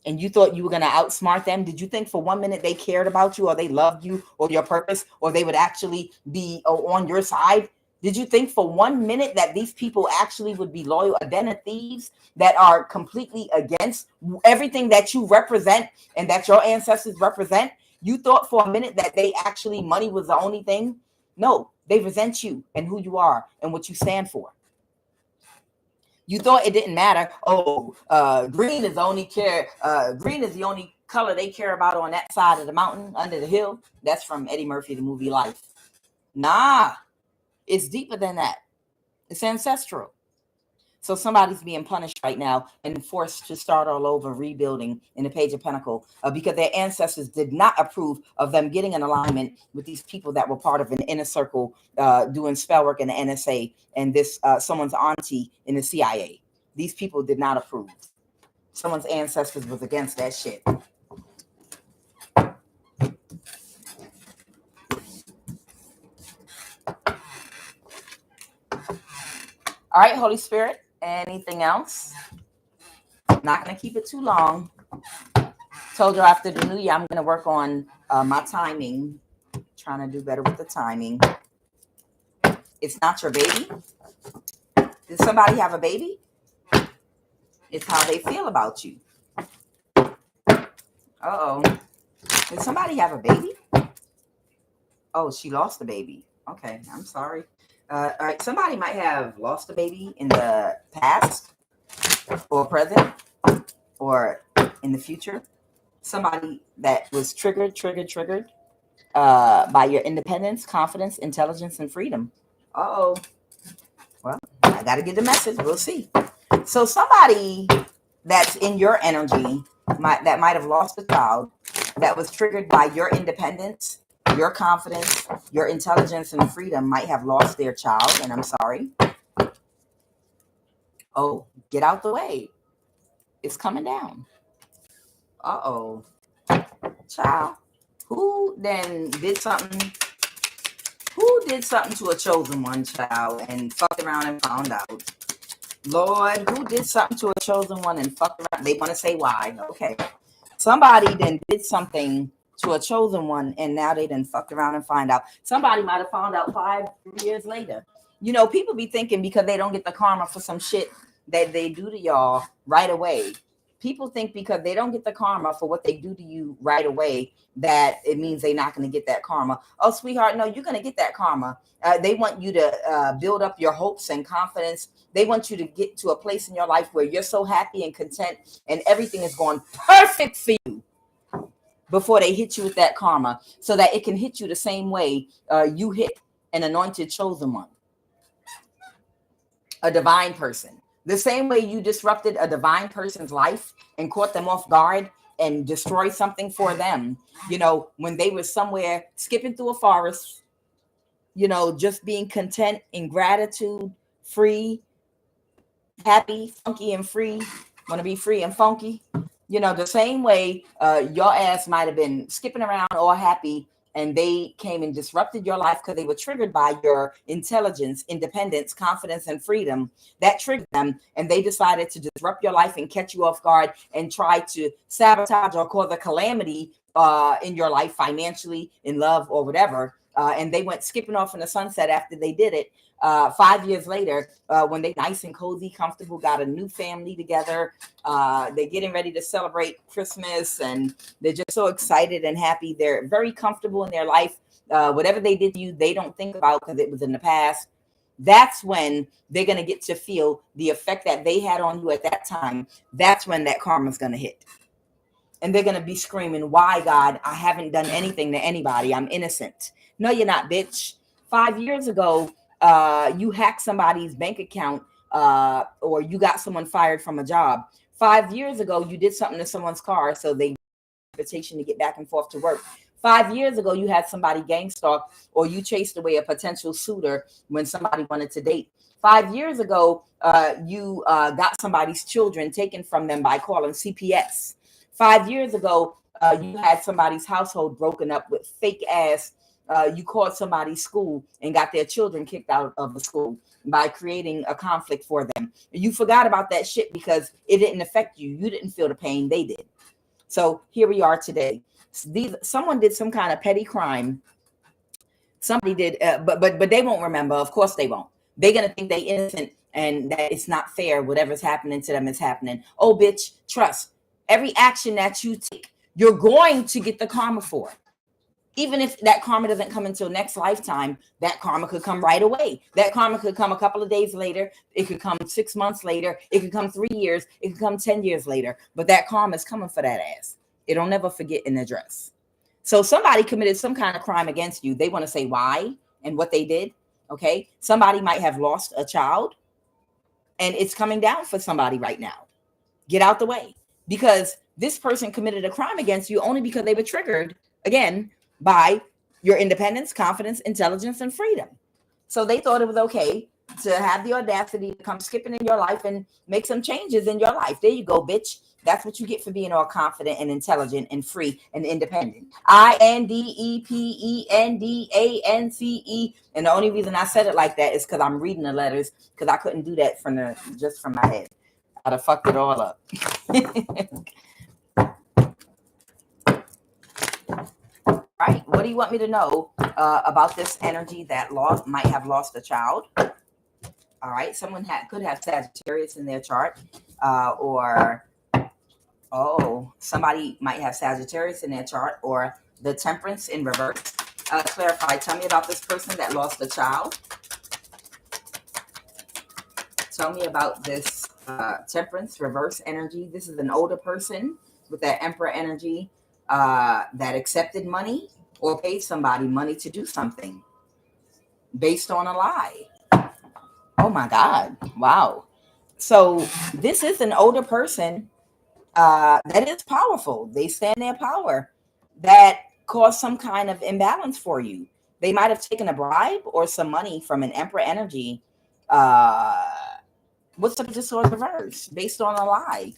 And you thought you were going to outsmart them? Did you think for 1 minute they cared about you or they loved you or your purpose or they would actually be on your side? Did you think for 1 minute that these people actually would be loyal? A den of thieves that are completely against everything that you represent and that your ancestors represent? You thought for a minute that they actually, money was the only thing? No, they resent you and who you are and what you stand for. You thought it didn't matter. Oh, green is the only color they care about on that side of the mountain under the hill. That's from Eddie Murphy, the movie Life. Nah, it's deeper than that. It's ancestral. So somebody's being punished right now and forced to start all over rebuilding in the Page of Pentacles because their ancestors did not approve of them getting an alignment with these people that were part of an inner circle doing spell work in the NSA and this someone's auntie in the CIA. These people did not approve. Someone's ancestors was against that shit. All right, Holy Spirit. Anything else? Not going to keep it too long. Told you after the new year, I'm going to work on my timing. Trying to do better with the timing. It's not your baby. Did somebody have a baby? It's how they feel about you. Uh-oh. Did somebody have a baby? Oh, she lost a baby. Okay, I'm sorry. All right, somebody might have lost a baby in the past or present or in the future. Somebody that was triggered by your independence, confidence, intelligence, and freedom. Uh-oh. Well, I got to get the message. We'll see. So somebody that's in your energy that might have lost a child that was triggered by your independence, your confidence, your intelligence, and freedom might have lost their child, and I'm sorry. Oh, get out the way. It's coming down. Uh-oh. Child. Who then did something? Who did something to a chosen one, child, and fucked around and found out? Lord, who did something to a chosen one and fucked around? They want to say why. Okay. Somebody then did something to a chosen one, and now they done fucked around and find out. Somebody might have found out 5 years later. You know, people be thinking because they don't get the karma for some shit that they do to y'all right away. People think because they don't get the karma for what they do to you right away, that it means they're not going to get that karma. Oh, sweetheart, no, you're going to get that karma. They want you to build up your hopes and confidence. They want you to get to a place in your life where you're so happy and content and everything is going perfect for you before they hit you with that karma, so that it can hit you the same way you hit an anointed chosen one, a divine person. The same way you disrupted a divine person's life and caught them off guard and destroyed something for them, you know, when they were somewhere skipping through a forest, you know, just being content in gratitude, free, happy, funky and free, want to be free and funky. You know, the same way your ass might have been skipping around all happy, and they came and disrupted your life because they were triggered by your intelligence, independence, confidence, and freedom. That triggered them, and they decided to disrupt your life and catch you off guard and try to sabotage or cause a calamity in your life, financially, in love, or whatever. And they went skipping off in the sunset after they did it. 5 years later, when they nice and cozy, comfortable, got a new family together, they're getting ready to celebrate Christmas, and they're just so excited and happy. They're very comfortable in their life. Whatever they did to you, they don't think about because it was in the past. That's when they're going to get to feel the effect that they had on you at that time. That's when that karma is going to hit. And they're going to be screaming, why, God? I haven't done anything to anybody. I'm innocent. No, you're not, bitch. 5 years ago, you hacked somebody's bank account, or you got someone fired from a job. 5 years ago, you did something to someone's car, so they invitation to get back and forth to work. 5 years ago, you had somebody gang stalk, or you chased away a potential suitor when somebody wanted to date. 5 years ago, you got somebody's children taken from them by calling CPS. 5 years ago, you had somebody's household broken up with fake ass. You called somebody's school and got their children kicked out of the school by creating a conflict for them. You forgot about that shit because it didn't affect you. You didn't feel the pain, they did. So here we are today. Someone did some kind of petty crime. Somebody did, but they won't remember. Of course they won't. They're gonna think they're innocent and that it's not fair. Whatever's happening to them is happening. Oh, bitch, trust. Every action that you take, you're going to get the karma for it. Even if that karma doesn't come until next lifetime, that karma could come right away. That karma could come a couple of days later. It could come 6 months later. It could come 3 years. It could come 10 years later. But that karma is coming for that ass. It'll never forget an address. So somebody committed some kind of crime against you. They want to say why and what they did. Okay. Somebody might have lost a child, and it's coming down for somebody right now. Get out the way, because this person committed a crime against you only because they were triggered, again, by your independence, confidence, intelligence, and freedom. So they thought it was okay to have the audacity to come skipping in your life and make some changes in your life. There you go, bitch. That's what you get for being all confident and intelligent and free and independent. INDEPENDANCE. And the only reason I said it like that is because I'm reading the letters, because I couldn't do that from my head. I'd have fucked it all up. Right. What do you want me to know about this energy that might have lost a child? All right. Someone could have Sagittarius in their chart, or somebody might have Sagittarius in their chart, or the Temperance in reverse. Clarify. Tell me about this person that lost a child. Tell me about this Temperance reverse energy. This is an older person with that Emperor energy that accepted money or paid somebody money to do something based on a lie. Oh my God. Wow. So this is an older person that is powerful. They stand their power, that caused some kind of imbalance for you. They might have taken a bribe or some money from an Emperor energy. What's up with this sort of reverse based on a lie?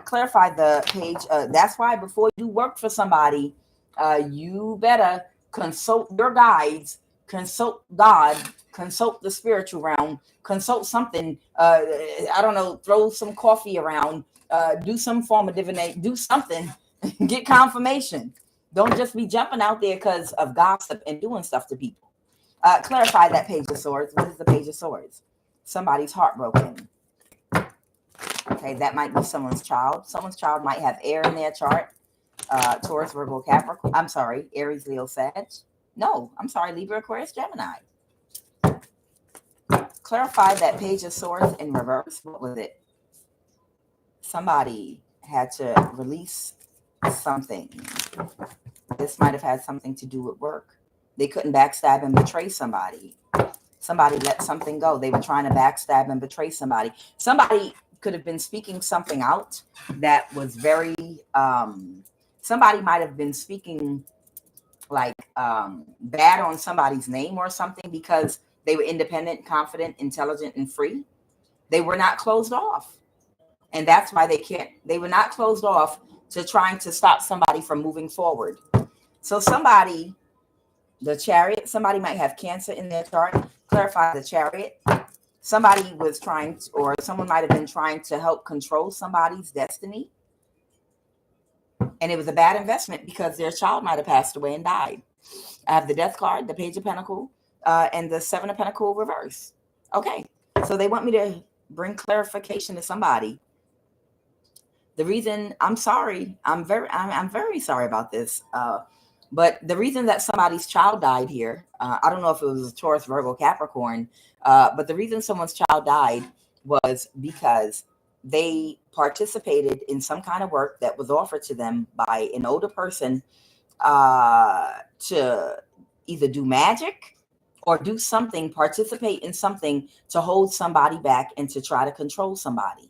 Clarify the page. That's why before you work for somebody, you better consult your guides, consult God, consult the spiritual realm, consult something. I don't know, throw some coffee around, do some form of divination, do something, get confirmation. Don't just be jumping out there because of gossip and doing stuff to people. Clarify that Page of Swords. What is the Page of Swords? Somebody's heartbroken. Okay, that might be someone's child. Someone's child might have air in their chart. Taurus, Virgo, Capricorn. I'm sorry, Aries, Leo, Sag. No, I'm sorry, Libra, Aquarius, Gemini. Clarify that Page of Swords in reverse. What was it? Somebody had to release something. This might have had something to do with work. They couldn't backstab and betray somebody. Somebody let something go. They were trying to backstab and betray somebody. Somebody could have been speaking something out that was very, somebody might have been speaking like bad on somebody's name or something because they were independent, confident, intelligent, and free. They were not closed off. And that's why they were not closed off to trying to stop somebody from moving forward. So somebody, the Chariot, somebody might have Cancer in their chart. Clarify the Chariot. Somebody was trying to, or someone might have been trying to help control somebody's destiny. And it was a bad investment because their child might have passed away and died. I have the Death card, the Page of Pentacles, and the Seven of Pentacles reverse. Okay, so they want me to bring clarification to somebody. The reason, I'm sorry, I'm very sorry about this. But the reason that somebody's child died here, I don't know if it was a Taurus, Virgo, Capricorn, but the reason someone's child died was because they participated in some kind of work that was offered to them by an older person to either do magic or do something, participate in something to hold somebody back and to try to control somebody.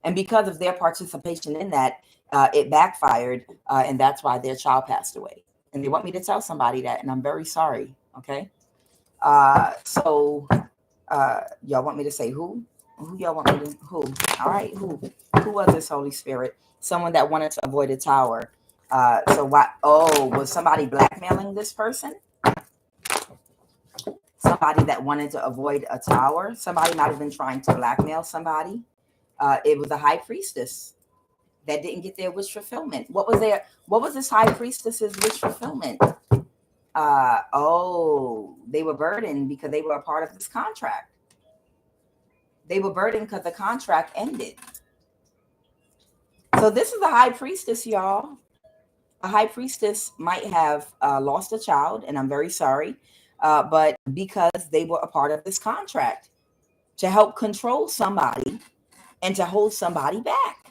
And because of their participation in that, it backfired, and that's why their child passed away. And they want me to tell somebody that, and I'm very sorry, okay? So y'all want me to say who? Who y'all want me to, who? All right, who? Who was this Holy Spirit? Someone that wanted to avoid a tower. So what? Oh, was somebody blackmailing this person? Somebody that wanted to avoid a tower? Somebody might have been trying to blackmail somebody. It was a high priestess that didn't get their wish fulfillment. What was this high priestess's wish fulfillment? They were burdened because they were a part of this contract. They were burdened because the contract ended. So this is a high priestess, y'all. A high priestess might have lost a child, and I'm very sorry, but because they were a part of this contract to help control somebody and to hold somebody back.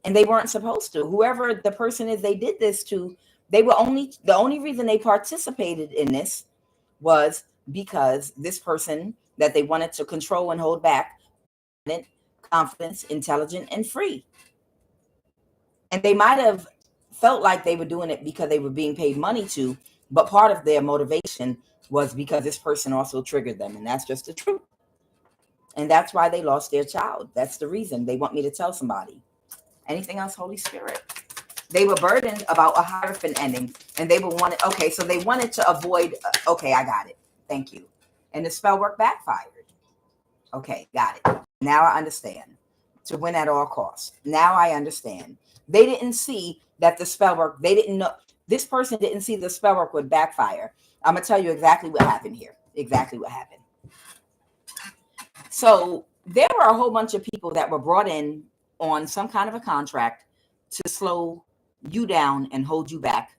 And they weren't supposed to. Whoever the person is they did this to, the only reason they participated in this was because this person that they wanted to control and hold back, confident, intelligent, and free. And they might have felt like they were doing it because they were being paid money to, but part of their motivation was because this person also triggered them. And that's just the truth. And that's why they lost their child. That's the reason. They want me to tell somebody. Anything else, Holy Spirit? They were burdened about a Hierophant ending, and they wanted to avoid. Okay, I got it. Thank you. And the spell work backfired. Okay, got it. Now I understand. To win at all costs. Now I understand. They didn't see that the spell work. They didn't know. This person didn't see the spell work would backfire. I'm gonna tell you exactly what happened here. Exactly what happened. So there were a whole bunch of people that were brought in on some kind of a contract to slow you down and hold you back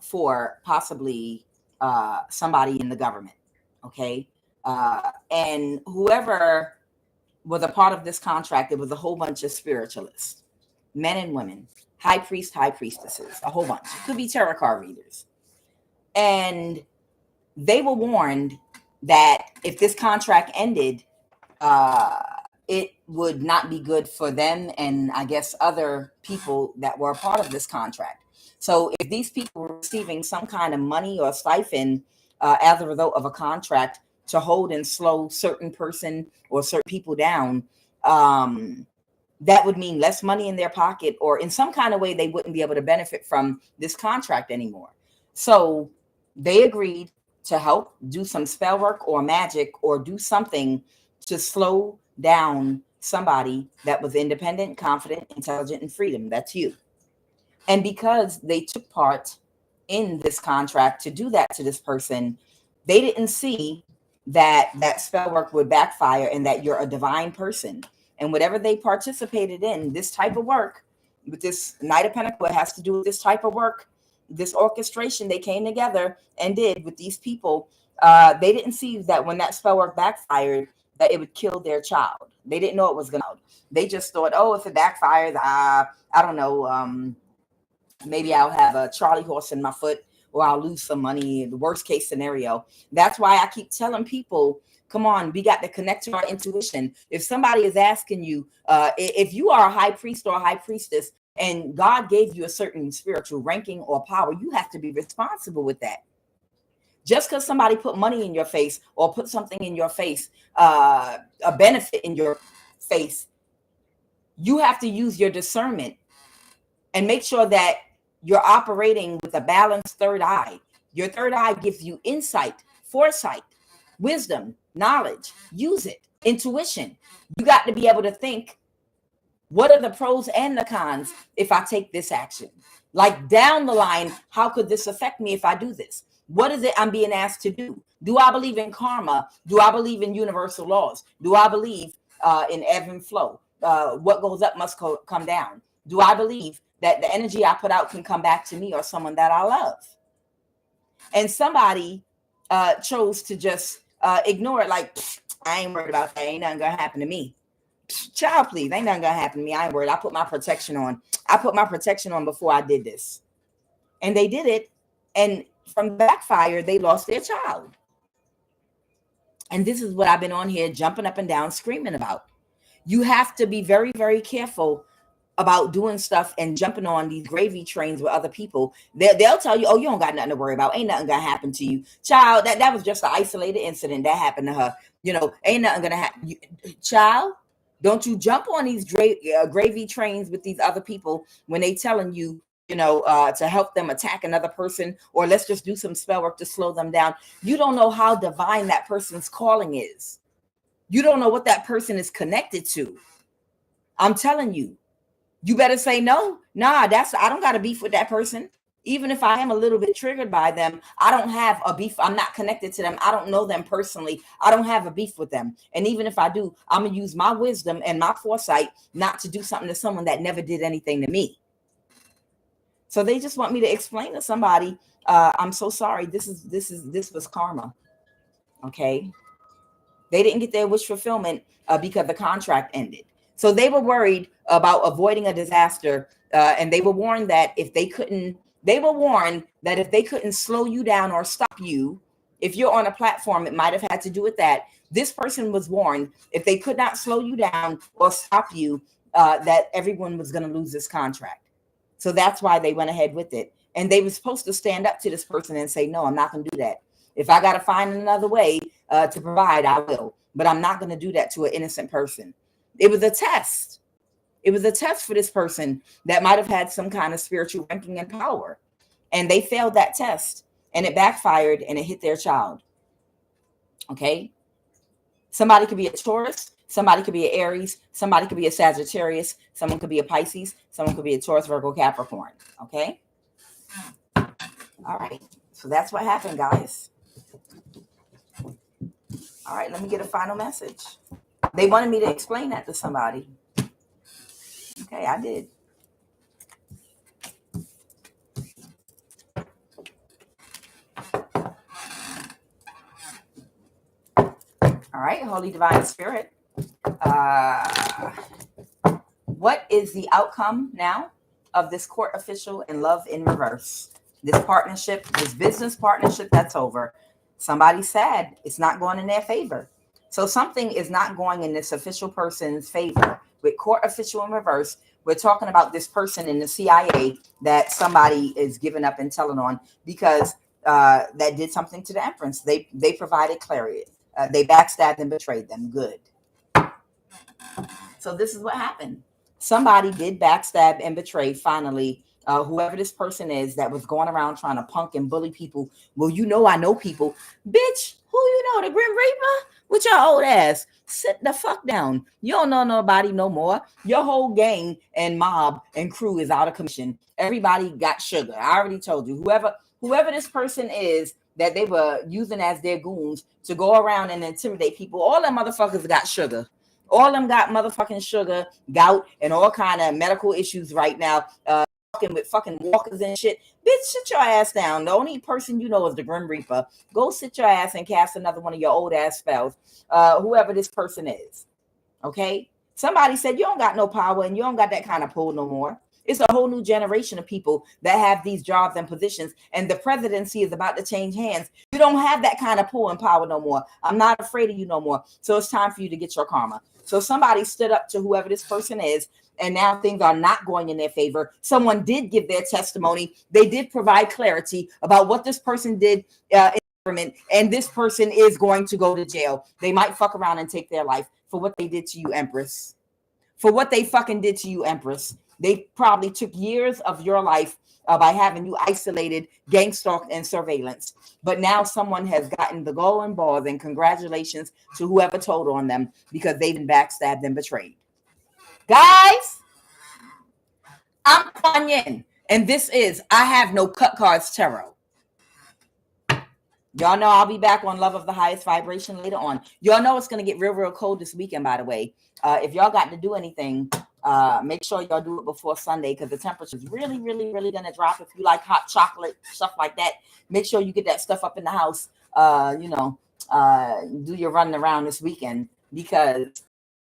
for possibly somebody in the government. Okay. And whoever was a part of this contract, it was a whole bunch of spiritualists, men and women, high priest, high priestesses, a whole bunch. It could be tarot card readers. And they were warned that if this contract ended, it would not be good for them and I guess other people that were a part of this contract. So if these people were receiving some kind of money or stipend as a result of a contract to hold and slow certain person or certain people down, that would mean less money in their pocket, or in some kind of way they wouldn't be able to benefit from this contract anymore. So they agreed to help do some spell work or magic or do something to slow down somebody that was independent, confident, intelligent, and freedom. That's you. And because they took part in this contract to do that to this person, they didn't see that that spell work would backfire and that you're a divine person. And whatever they participated in, this type of work with this Knight of Pentacles, it has to do with this type of work, this orchestration they came together and did with these people. They didn't see that when that spell work backfired, that it would kill their child. They didn't know it was going to. They just thought, oh, if it backfires, I don't know, maybe I'll have a Charlie horse in my foot, or I'll lose some money. The worst case scenario. That's why I keep telling people, come on, we got to connect to our intuition. If somebody is asking you, if you are a high priest or a high priestess, and God gave you a certain spiritual ranking or power, you have to be responsible with that. Just because somebody put money in your face or put something in your face, a benefit in your face, you have to use your discernment and make sure that you're operating with a balanced third eye. Your third eye gives you insight, foresight, wisdom, knowledge. Use it. Intuition. You got to be able to think, what are the pros and the cons if I take this action? Like down the line, how could this affect me if I do this? What is it I'm being asked to do? Do I believe in karma? Do I believe in universal laws? Do I believe in ebb and flow? What goes up must come down. Do I believe that the energy I put out can come back to me or someone that I love? And somebody chose to just ignore it, like, I ain't worried about that. Ain't nothing gonna happen to me. Child, please, ain't nothing gonna happen to me. I ain't worried. I put my protection on. I put my protection on before I did this. And they did it. And from backfire, they lost their child. And this is what I've been on here jumping up and down, screaming about. You have to be very, very careful about doing stuff and jumping on these gravy trains with other people. They'll tell you, oh, you don't got nothing to worry about. Ain't nothing gonna happen to you. Child, that was just an isolated incident that happened to her. You know, ain't nothing gonna happen. Child, don't you jump on these gravy trains with these other people when they telling you, you know, to help them attack another person, or let's just do some spell work to slow them down. You don't know how divine that person's calling is. You don't know what that person is connected to. I'm telling you, you better say no. Nah, I don't got a beef with that person. Even if I am a little bit triggered by them, I don't have a beef. I'm not connected to them. I don't know them personally. I don't have a beef with them. And even if I do, I'm going to use my wisdom and my foresight not to do something to someone that never did anything to me. So they just want me to explain to somebody, I'm so sorry. This was karma. Okay. They didn't get their wish fulfillment because the contract ended. So they were worried about avoiding a disaster. And they were warned that if they couldn't slow you down or stop you, if you're on a platform, it might have had to do with that. This person was warned if they could not slow you down or stop you, that everyone was going to lose this contract. So that's why they went ahead with it. And they were supposed to stand up to this person and say, no, I'm not going to do that. If I got to find another way to provide, I will. But I'm not going to do that to an innocent person. It was a test. It was a test for this person that might have had some kind of spiritual ranking and power. And they failed that test. And it backfired and it hit their child. Okay? Somebody could be a Taurus. Somebody could be an Aries. Somebody could be a Sagittarius. Someone could be a Pisces. Someone could be a Taurus, Virgo, Capricorn. Okay? All right. So that's what happened, guys. All right. Let me get a final message. They wanted me to explain that to somebody. Okay, I did. All right, Holy Divine Spirit. What is the outcome now of this court official and love in reverse? This partnership, this business partnership that's over. Somebody's sad. It's not going in their favor. So something is not going in this official person's favor. With court official in reverse, we're talking about this person in the CIA that somebody is giving up and telling on because that did something to the Empress. They provided clarity. They backstabbed and betrayed them. Good. So this is what happened. Somebody did backstab and betray finally whoever this person is that was going around trying to punk and bully people. Well, you know, I know people. Bitch, who you know? The Grim Reaper? With your old ass. Sit the fuck down. You don't know nobody no more. Your whole gang and mob and crew is out of commission. Everybody got sugar. I already told you. Whoever this person is that they were using as their goons to go around and intimidate people. All them motherfuckers got sugar. All them got motherfucking sugar, gout, and all kind of medical issues right now. With fucking walkers and shit. Bitch, sit your ass down. The only person you know is the Grim Reaper. Go sit your ass and cast another one of your old ass spells. Whoever this person is. Okay? Somebody said you don't got no power and you don't got that kind of pull no more. It's a whole new generation of people that have these jobs and positions, and the presidency is about to change hands. You don't have that kind of pull and power no more. I'm not afraid of you no more. So it's time for you to get your karma. So somebody stood up to whoever this person is, and now things are not going in their favor. Someone did give their testimony. They did provide clarity about what this person did in government, and this person is going to go to jail. They might fuck around and take their life for what they did to you, Empress. For what they fucking did to you, Empress. They probably took years of your life by having you isolated, gang stalked, and surveillance. But now someone has gotten the gold and balls, and congratulations to whoever told on them, because they've been backstabbed and betrayed. Guys, I'm QUAN Yin, and this is I Have No Cut Cards Tarot. Y'all know I'll be back on Love of the Highest Vibration later on. Y'all know it's going to get real, real cold this weekend, by the way. If y'all got to do anything, make sure y'all do it before Sunday, because the temperature is really, really, really going to drop. If you like hot chocolate, stuff like that, make sure you get that stuff up in the house. Do your running around this weekend, because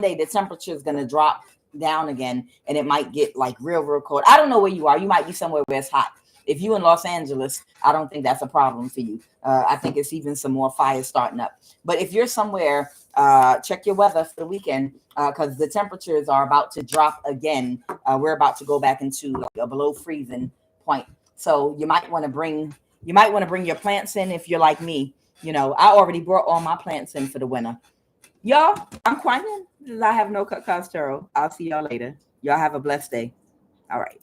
Sunday the temperature is going to drop down again, and it might get like real, real cold. I don't know where you are. You might be somewhere where it's hot. If you in Los Angeles, I don't think that's a problem for you. I think it's even some more fires starting up. But if you're somewhere, check your weather for the weekend, because the temperatures are about to drop again. We're about to go back into like a below freezing point. So you might want to bring your plants in if you're like me. You know, I already brought all my plants in for the winter. Y'all, I'm QUAN Yin. I Have No Cut Cards Tarot. I'll see y'all later. Y'all have a blessed day. All right.